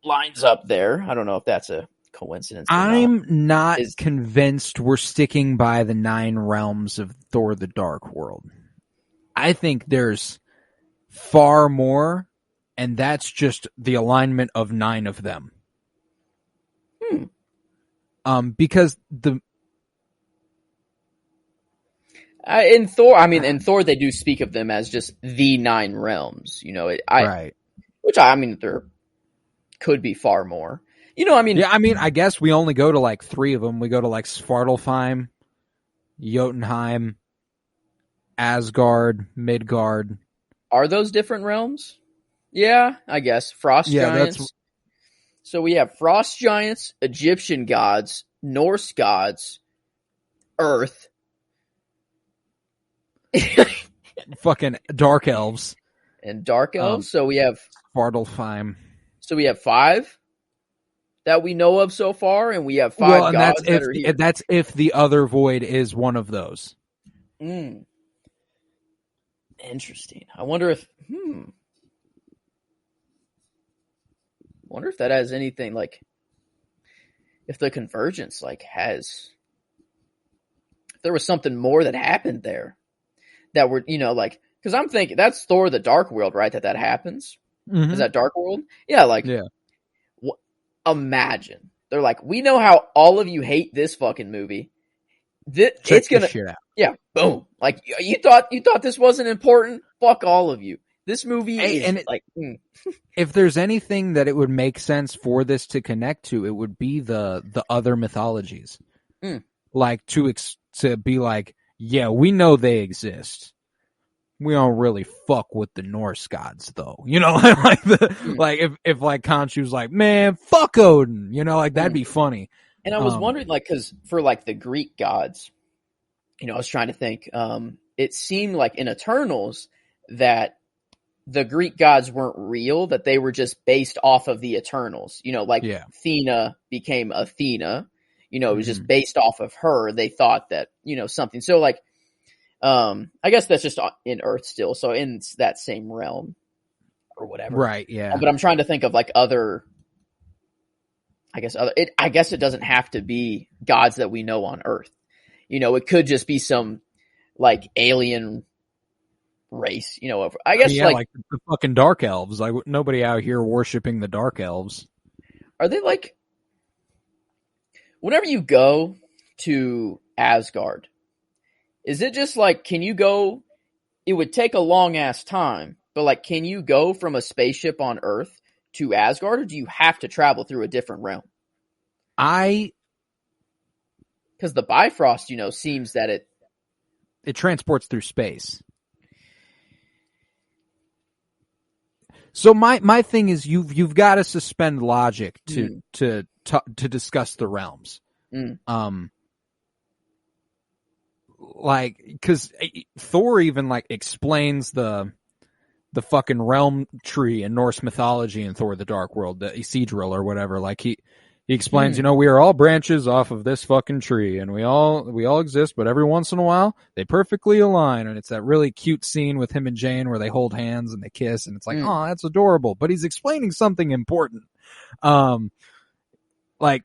lines up there. I don't know if that's a coincidence.
I'm not convinced we're sticking by the 9 realms of Thor: The Dark World. I think there's far more. And that's just the alignment of 9 of them. Because
in Thor, they do speak of them as just the 9 realms.
Right.
Which I mean, there could be far more.
I guess we only go to like 3 of them. We go to like Svartalfheim, Jotunheim, Asgard, Midgard.
Are those different realms? Yeah, I guess. Frost giants. So we have frost giants, Egyptian gods, Norse gods, Earth.
fucking dark elves.
And dark elves. So we have
Svartalfheim.
So we have 5 that we know of so far, and we have 5
well, and
gods that are here.
That's if the other void is one of those.
Interesting. I wonder if that has anything like if the convergence like has if there was something more that happened there that were like because I'm thinking that's Thor the Dark World, right? That happens. Mm-hmm. Is that Dark World? Yeah, imagine they're like, we know how all of you hate this fucking movie. It's gonna
shit out.
Yeah, boom. Like you thought this wasn't important. Fuck all of you. This movie is
if there's anything that it would make sense for this to connect to, it would be the other mythologies. Like to be like, yeah, we know they exist. We don't really fuck with the Norse gods, though. Like if like Khonshu's like, man, fuck Odin. Like that'd be funny.
And I was wondering, like, because for like the Greek gods, I was trying to think. It seemed like in Eternals that the Greek gods weren't real; that they were just based off of the Eternals. Athena became Athena. It was just based off of her. They thought that something. So like. I guess that's just in Earth still, so in that same realm or whatever.
Right, yeah.
But I'm trying to think of like other. I guess it doesn't have to be gods that we know on Earth. It could just be some like alien race. I guess
like the fucking dark elves. Like nobody out here worshiping the dark elves.
Are they like? Whenever you go to Asgard. Is it just like, can you go, it would take a long ass time, but like, can you go from a spaceship on Earth to Asgard, or do you have to travel through a different realm? Because the Bifrost, seems that it
transports through space. So my thing is you've got to suspend logic to discuss the realms. Like, because Thor even like explains the fucking realm tree in Norse mythology in Thor: The Dark World, the Isidril or whatever. Like he explains, we are all branches off of this fucking tree, and we all exist, but every once in a while they perfectly align. And it's that really cute scene with him and Jane where they hold hands and they kiss, and it's like, oh, that's adorable. But he's explaining something important. Like.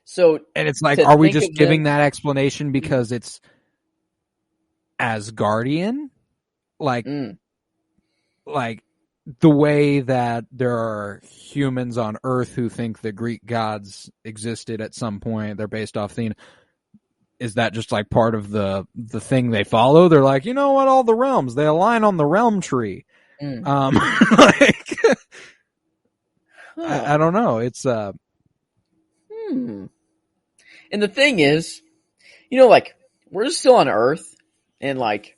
So, and it's like, are we just giving that explanation because it's Asgardian? Like the way that there are humans on Earth who think the Greek gods existed at some point. They're based off Athena. Is that just like part of the thing they follow? They're like, you know what? All the realms, they align on the realm tree. I don't know. It's
And the thing is, like, we're still on Earth, and, like,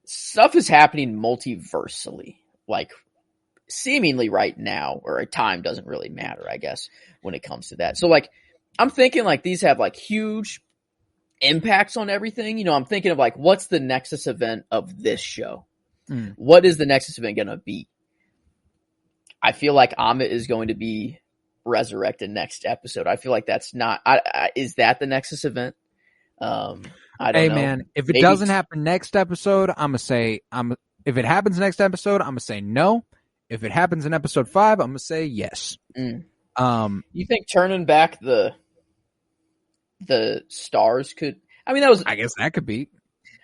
stuff is happening multiversally, like, seemingly right now, or time doesn't really matter, I guess, when it comes to that. So, like, I'm thinking, like, these have, like, huge impacts on everything. I'm thinking of, like, what's the Nexus event of this show? What is the Nexus event going to be? I feel like Amit is going to be resurrected next episode. I feel like that's not. Is that the Nexus event? I don't know.
Man, if it doesn't happen next episode, I'm gonna say if it happens next episode, I'm gonna say no. If it happens in episode 5, I'm gonna say yes.
You think turning back the stars could? I mean, that was.
I guess that could be.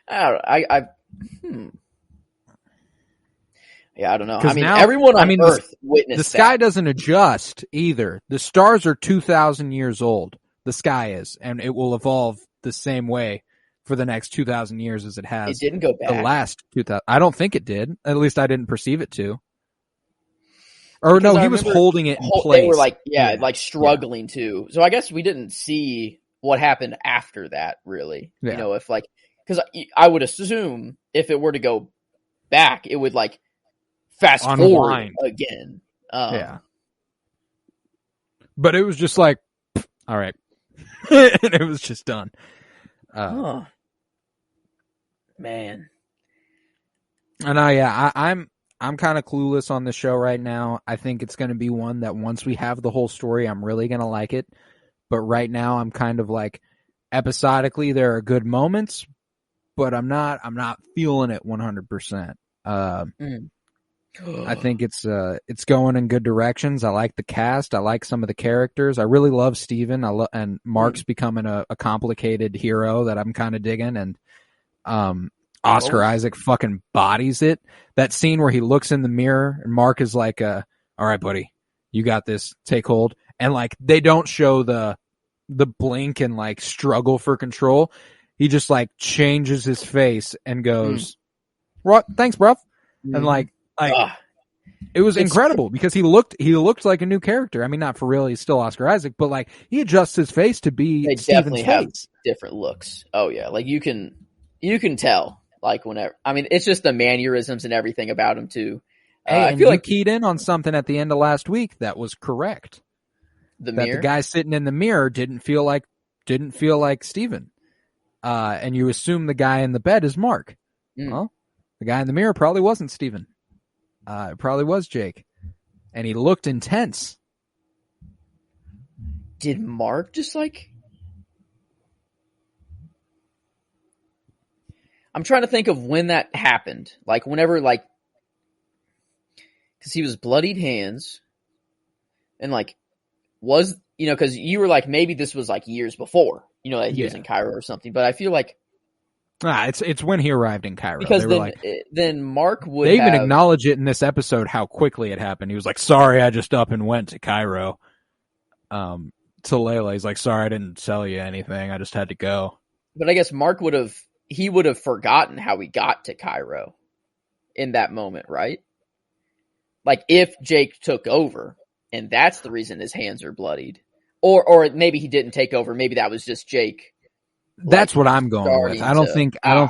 I Yeah, I don't know. I mean, everyone on Earth witnessed
the sky doesn't adjust either. The stars are 2,000 years old. The sky is, and it will evolve the same way for the next 2,000 years as it has.
It didn't go back.
The last 2,000. I don't think it did. At least I didn't perceive it to. Or because no, he was holding it in place.
They were like, like struggling to. So I guess we didn't see what happened after that, really.
Yeah.
If like, because I would assume if it were to go back, it would like fast forward again.
Yeah. But it was just like, all right. And it was just done.
Man.
And I'm kind of clueless on the show right now. I think it's going to be one that once we have the whole story, I'm really going to like it. But right now, I'm kind of like episodically there are good moments, but I'm not feeling it 100%. I think it's going in good directions. I like the cast. I like some of the characters. I really love Steven. And Mark's becoming a complicated hero that I'm kind of digging. And Oscar Isaac fucking bodies it. That scene where he looks in the mirror and Mark is like, all right, buddy, you got this. Take hold. And like they don't show the blink and like struggle for control. He just like changes his face and goes, "What? Thanks, bruv." And like it was incredible because he looked like a new character. I mean, not for real, he's still Oscar Isaac, but like he adjusts his face to be Steven's face.
Different looks. Oh yeah, like you can tell. Like whenever, I mean, it's just the mannerisms and everything about him too.
I feel like keyed in on something at the end of last week that was correct.
The mirror?
The guy sitting in the mirror didn't feel like Steven. And you assume the guy in the bed is Mark. Well, the guy in the mirror probably wasn't Steven. It probably was Jake. And he looked intense.
Did Mark just like... I'm trying to think of when that happened. Like whenever like... Because he was bloodied hands. And like... Was, you know, because you were like, maybe this was like years before, you know, that he was in Cairo or something. But I feel like
it's when he arrived in Cairo.
Because then Mark would.
They even acknowledge it in this episode how quickly it happened. He was like, "Sorry, I just up and went to Cairo." To Layla, he's like, "Sorry, I didn't tell you anything. I just had to go."
But I guess Mark would have forgotten how he got to Cairo in that moment, right? Like if Jake took over. And that's the reason his hands are bloodied. Or maybe he didn't take over. Maybe that was just Jake.
That's what I'm going with. I don't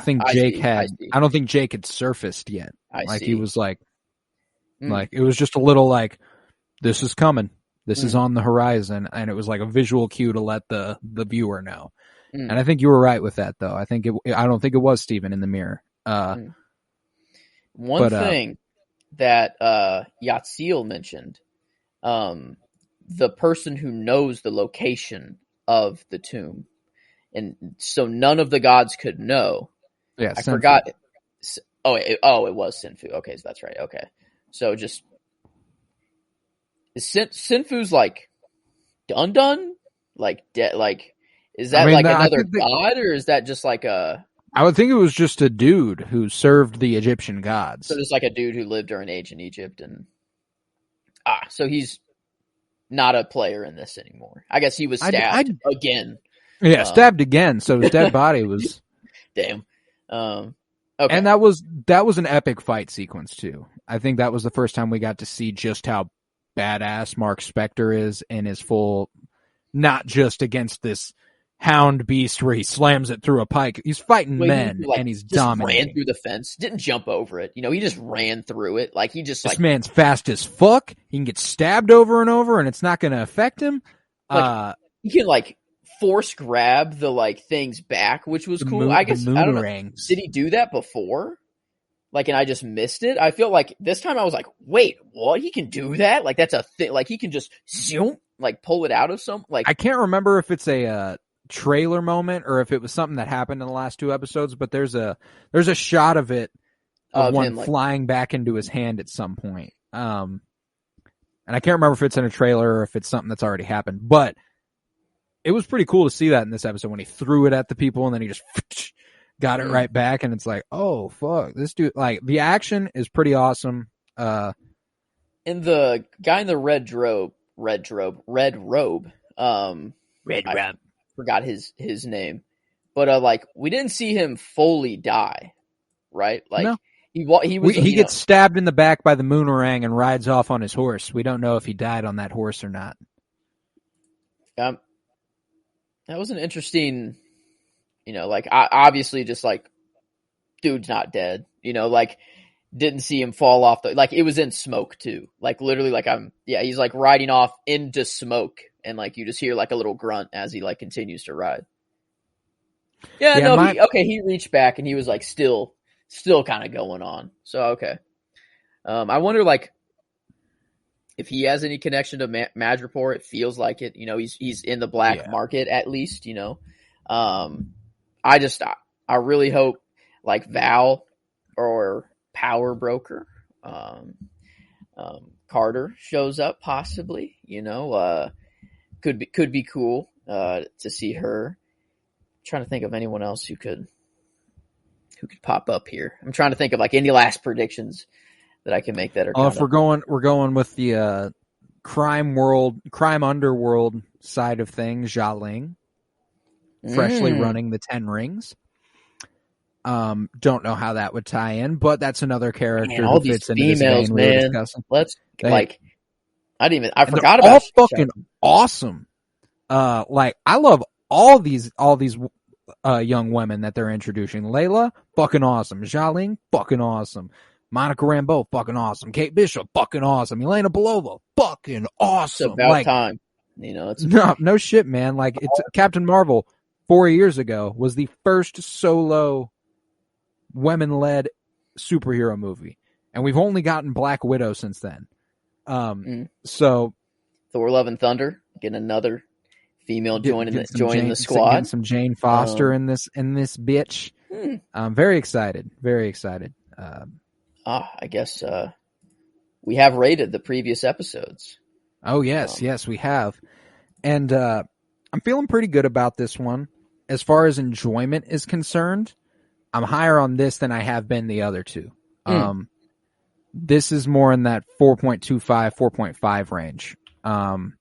think Jake had surfaced yet. He was like it was just a little like, this is coming. This is on the horizon. And it was like a visual cue to let the viewer know. And I think you were right with that though. I don't think it was Steven in the mirror.
One thing that Yatsiel mentioned, the person who knows the location of the tomb, and so none of the gods could know.
Yeah,
I forgot. It was Sinfu. Okay, so that's right. Okay, so just is Sinfu's like done? Like like is that like another god, or is that just like a?
I would think it was just a dude who served the Egyptian gods.
So just like a dude who lived during ancient Egypt and. So he's not a player in this anymore. I guess he was stabbed again.
Yeah, stabbed again. So his dead body was.
Damn. Okay.
And that was an epic fight sequence too. I think that was the first time we got to see just how badass Mark Spector is in his full, not just against this hound beast where he slams it through a pike. He's fighting men and he's dominating.
Ran through the fence, didn't jump over it. You know, he just ran through it. Like he just
this man's fast as fuck. He can get stabbed over and over, and it's not going to affect him.
He can like force grab the like things back, which was cool. I guess I don't know. Did he do that before? Like, and I just missed it. I feel like this time I was like, wait, what? He can do that? Like that's a thing. Like he can just zoom, like pull it out of some. Like
I can't remember if it's a trailer moment or if it was something that happened in the last two episodes, but there's a shot of it of one flying back into his hand at some point. And I can't remember if it's in a trailer or if it's something that's already happened, but it was pretty cool to see that in this episode when he threw it at the people and then he just got it right back. And it's like, oh fuck, this dude, like the action is pretty awesome.
And the guy in the red robe, forgot his name, but like we didn't see him fully die, right? Like
no.
he
gets stabbed in the back by the Moonerang and rides off on his horse. We don't know if he died on that horse or not.
That was an interesting, you know, like obviously just like dude's not dead, you know, like didn't see him fall off like it was in smoke too, like literally like he's like riding off into smoke. And like you just hear like a little grunt as he like continues to ride. He reached back and he was like still still kind of going on. So, okay. I wonder, like, if he has any connection to Madripoor. It feels like it. You know, he's in the black market at least. You know, I really hope like Val or Power Broker, Carter shows up possibly. You know, could be cool to see her. I'm trying to think of anyone else who could pop up here. I'm trying to think of like any last predictions that I can make that are.
If we're going with the crime underworld side of things, Xialing, freshly running the 10 rings. Don't know how that would tie in, but that's another character who fits into this vein we were discussing.
I forgot about
all fucking awesome. Like I love all these young women that they're introducing. Layla, fucking awesome. Xialing, fucking awesome. Monica Rambeau, fucking awesome. Kate Bishop, fucking awesome. Elena Belova, fucking awesome.
It's about time. You know, it's
no shit, man. Like it's Captain Marvel 4 years ago was the first solo women-led superhero movie, and we've only gotten Black Widow since then. So
Thor: Love and Thunder, getting another female joining the squad.
Getting some Jane Foster in this bitch. I'm very excited. Very excited.
I guess we have rated the previous episodes.
Oh yes, yes we have, and I'm feeling pretty good about this one. As far as enjoyment is concerned, I'm higher on this than I have been the other two. This is more in that 4.25, 4.5 range. I'm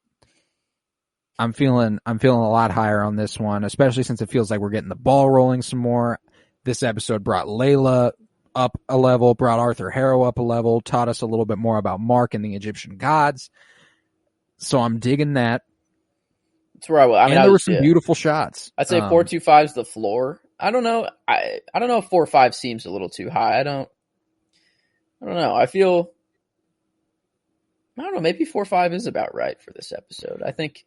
feeling a lot higher on this one, especially since it feels like we're getting the ball rolling some more. This episode brought Layla up a level, brought Arthur Harrow up a level, taught us a little bit more about Mark and the Egyptian gods. So I'm digging that.
That's where
there were some beautiful shots.
I'd say 4.25 is the floor. I don't know. I don't know if 4.5 seems a little too high. I don't know. I don't know. Maybe 4.5 is about right for this episode. I think.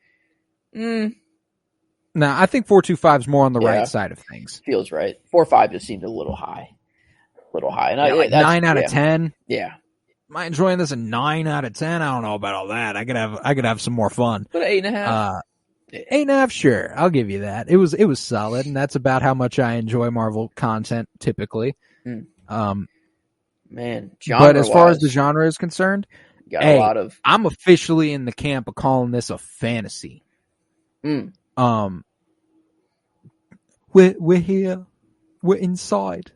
Nah, I think 4.25 is more on the right side of things.
Feels right. 4.5 just seemed a little high. And
like 9 out of 10.
Yeah.
Am I enjoying this? A 9 out of 10? I don't know about all that. I could have some more fun.
But 8.5.
8.5, sure. I'll give you that. It was solid, and that's about how much I enjoy Marvel content typically.
Man,
but as far as the genre is concerned,
a lot of.
I'm officially in the camp of calling this a fantasy. We're here. We're inside.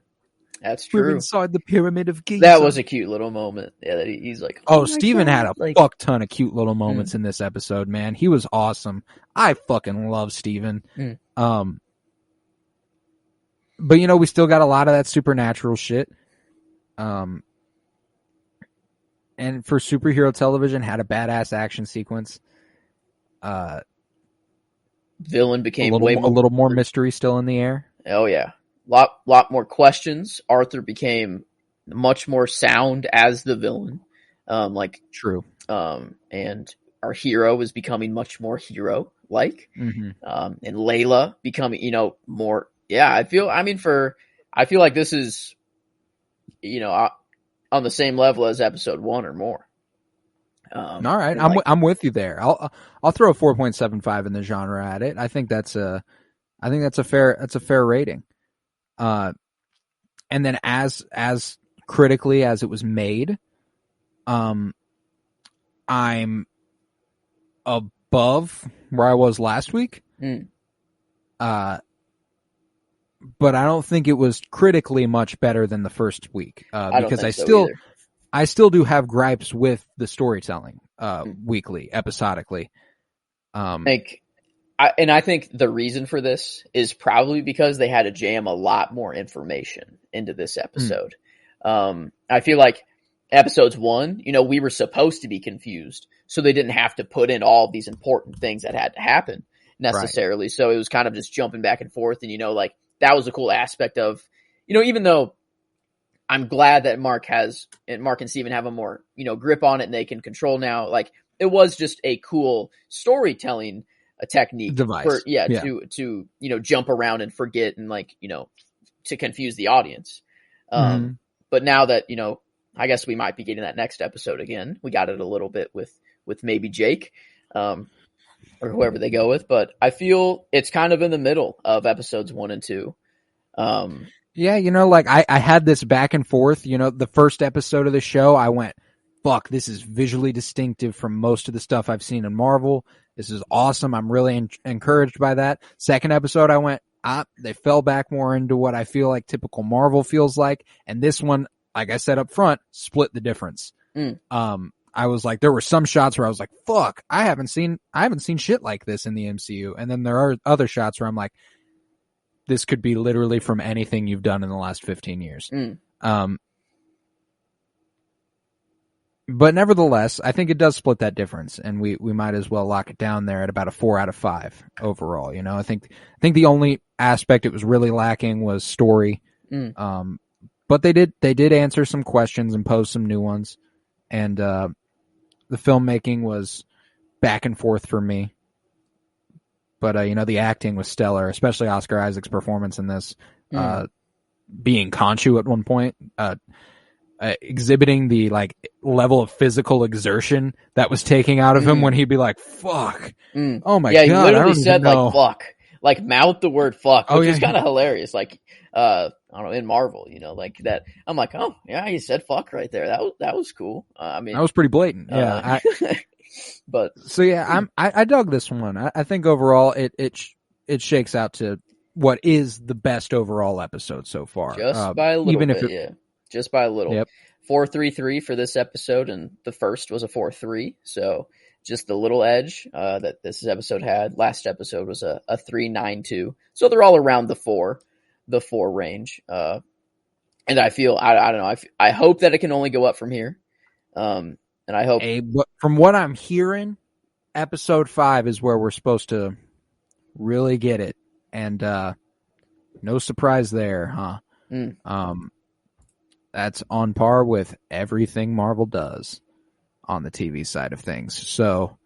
That's true.
We're inside the Pyramid of Giza.
That was a cute little moment. Yeah, that he's like,
Steven had a fuck ton of cute little moments in this episode, man. He was awesome. I fucking love Steven. But we still got a lot of that supernatural shit. And for superhero television, had a badass action sequence.
Villain became
a little more mystery still in the air.
Oh yeah. Lot more questions. Arthur became much more sound as the villain.
True.
And our hero was becoming much more hero-like. And Layla becoming, more. Yeah, I feel like this is, on the same level as episode 1 or more.
All right, I'm with you there. I'll throw a 4.75 in the genre at it. I think that's a fair rating. And then as critically as it was made, I'm above where I was last week. But I don't think it was critically much better than the first week, because I still do have gripes with the storytelling, weekly, episodically.
I think the reason for this is probably because they had to jam a lot more information into this episode. I feel like episodes 1, we were supposed to be confused, so they didn't have to put in all of these important things that had to happen necessarily. Right. So it was kind of just jumping back and forth, and that was a cool aspect of, even though I'm glad that Mark and Steven have a more, grip on it and they can control now. Like, it was just a cool storytelling technique
device.
To jump around and forget and to confuse the audience.
Mm-hmm.
But now that, I guess we might be getting that next episode again. We got it a little bit with maybe Jake, or whoever they go with, but I feel it's kind of in the middle of episodes 1 and 2.
Yeah, I had this back and forth, the first episode of the show, I went, fuck, this is visually distinctive from most of the stuff I've seen in Marvel. This is awesome. I'm really encouraged by that. Second episode, I went, they fell back more into what I feel like typical Marvel feels like. And this one, like I said up front, split the difference. I was like, there were some shots where I was like, fuck, I haven't seen shit like this in the MCU. And then there are other shots where I'm like, this could be literally from anything you've done in the last 15 years. But nevertheless, I think it does split that difference, and we might as well lock it down there at about a 4 out of 5 overall. I think the only aspect it was really lacking was story. But they did answer some questions and pose some new ones, and the filmmaking was back and forth for me. But the acting was stellar, especially Oscar Isaac's performance in this, being Khonshu at one point. Exhibiting the level of physical exertion that was taking out of him when he'd be like, fuck. Oh my God.
He literally said fuck, mouth the word fuck, which is kind of hilarious. I don't know, in Marvel, that. I'm like, oh yeah, he said fuck right there. That was cool. I mean,
that was pretty blatant. Yeah.
But
so yeah, I dug this one. I think overall it shakes out to what is the best overall episode so far.
Just by a little bit, just by a little.
Yep.
4.33 for this episode, and the first was a 4.3. So just the little edge that this episode had. Last episode was a 3.92. So they're all around the 4 range. And I feel I don't know. I hope that it can only go up from here. And I hope
from what I'm hearing, episode 5 is where we're supposed to really get it, and no surprise there, huh? That's on par with everything Marvel does on the TV side of things. So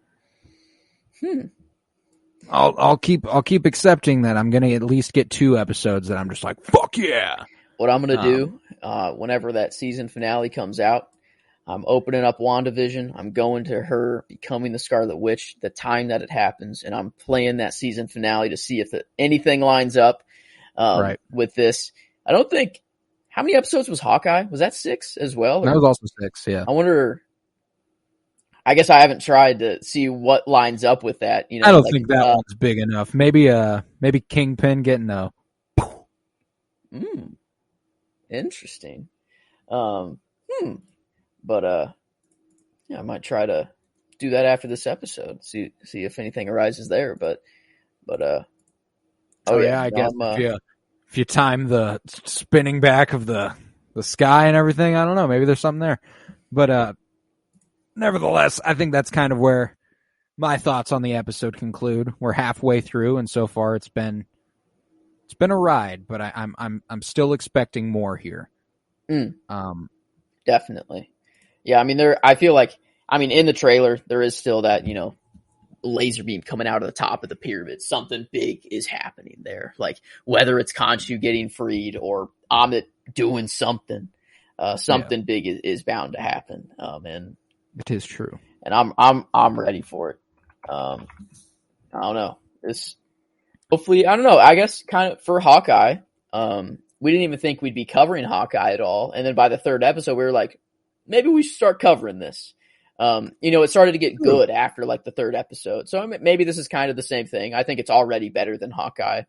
I'll keep accepting that I'm going to at least get 2 episodes that I'm just like, fuck yeah.
What I'm going to do whenever that season finale comes out, I'm opening up WandaVision. I'm going to her becoming the Scarlet Witch, the time that it happens, and I'm playing that season finale to see if anything lines up with this. I don't think. How many episodes was Hawkeye? Was that 6 as well?
That was also 6, yeah.
I wonder. I guess I haven't tried to see what lines up with that.
I don't think that one's big enough. Maybe Kingpin getting a.
Interesting. But yeah, I might try to do that after this episode. See if anything arises there. But
I guess if you time the spinning back of the sky and everything, I don't know. Maybe there's something there. But nevertheless, I think that's kind of where my thoughts on the episode conclude. We're halfway through, and so far it's been a ride. But I'm still expecting more here.
Definitely. Yeah, I mean, I feel like, in the trailer, there is still that, laser beam coming out of the top of the pyramid. Something big is happening there. Whether it's Khonshu getting freed or Amit doing something, big is bound to happen. And
it is true.
And I'm ready for it. I don't know. Hopefully, I don't know. I guess kind of for Hawkeye, we didn't even think we'd be covering Hawkeye at all. And then by the 3rd episode, we were like, maybe we should start covering this. It started to get good after the 3rd episode. So maybe this is kind of the same thing. I think it's already better than Hawkeye.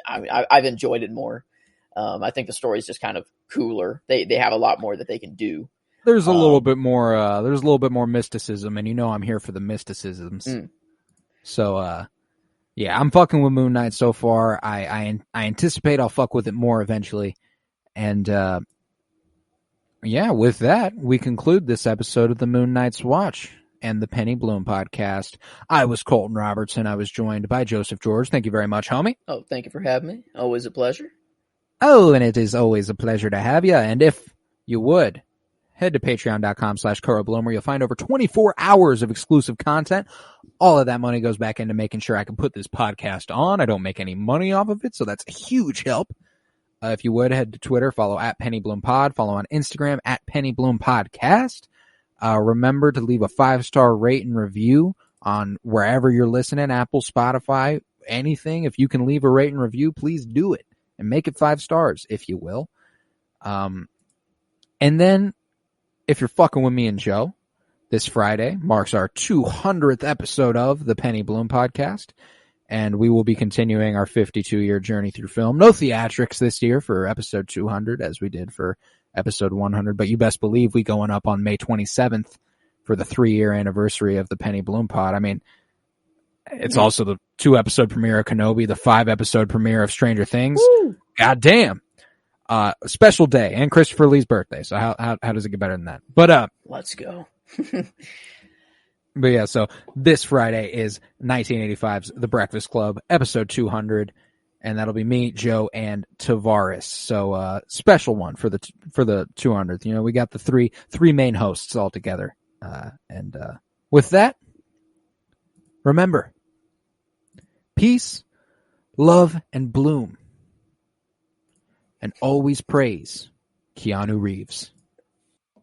I've enjoyed it more. I think the story is just kind of cooler. They have a lot more that they can do.
There's a little bit more. There's a little bit more mysticism, and I'm here for the mysticisms. So, yeah, I'm fucking with Moon Knight so far. I anticipate I'll fuck with it more eventually, and yeah, with that, we conclude this episode of the Moon Knight's Watch and the Penny Bloom podcast. I was Colton Robertson. I was joined by Joseph George. Thank you very much, homie.
Oh, thank you for having me. Always a pleasure.
Oh, and it is always a pleasure to have you. And if you would, head to patreon.com/CoroBloom, where you'll find over 24 hours of exclusive content. All of that money goes back into making sure I can put this podcast on. I don't make any money off of it, so that's a huge help. If you would, head to Twitter, follow at Penny Bloom Pod, follow on Instagram at Penny Bloom Podcast. Remember to leave a 5-star rate and review on wherever you're listening, Apple, Spotify, anything. If you can leave a rate and review, please do it and make it 5 stars, if you will. And then if you're fucking with me and Joe, this Friday marks our 200th episode of the Penny Bloom Podcast, and we will be continuing our 52-year journey through film. No theatrics this year for episode 200 as we did for episode 100, but you best believe we going up on May 27th for the 3-year anniversary of the Penny Bloom Pod. I mean, it's also the 2-episode premiere of Kenobi, the 5-episode premiere of Stranger Things. Woo! God damn. Special day and Christopher Lee's birthday. So how does it get better than that? But
let's go.
But yeah, so this Friday is 1985's The Breakfast Club, episode 200, and that'll be me, Joe, and Tavares. So special one for the 200th. You know, we got the three main hosts all together. And with that, remember, peace, love, and bloom. And always praise Keanu Reeves.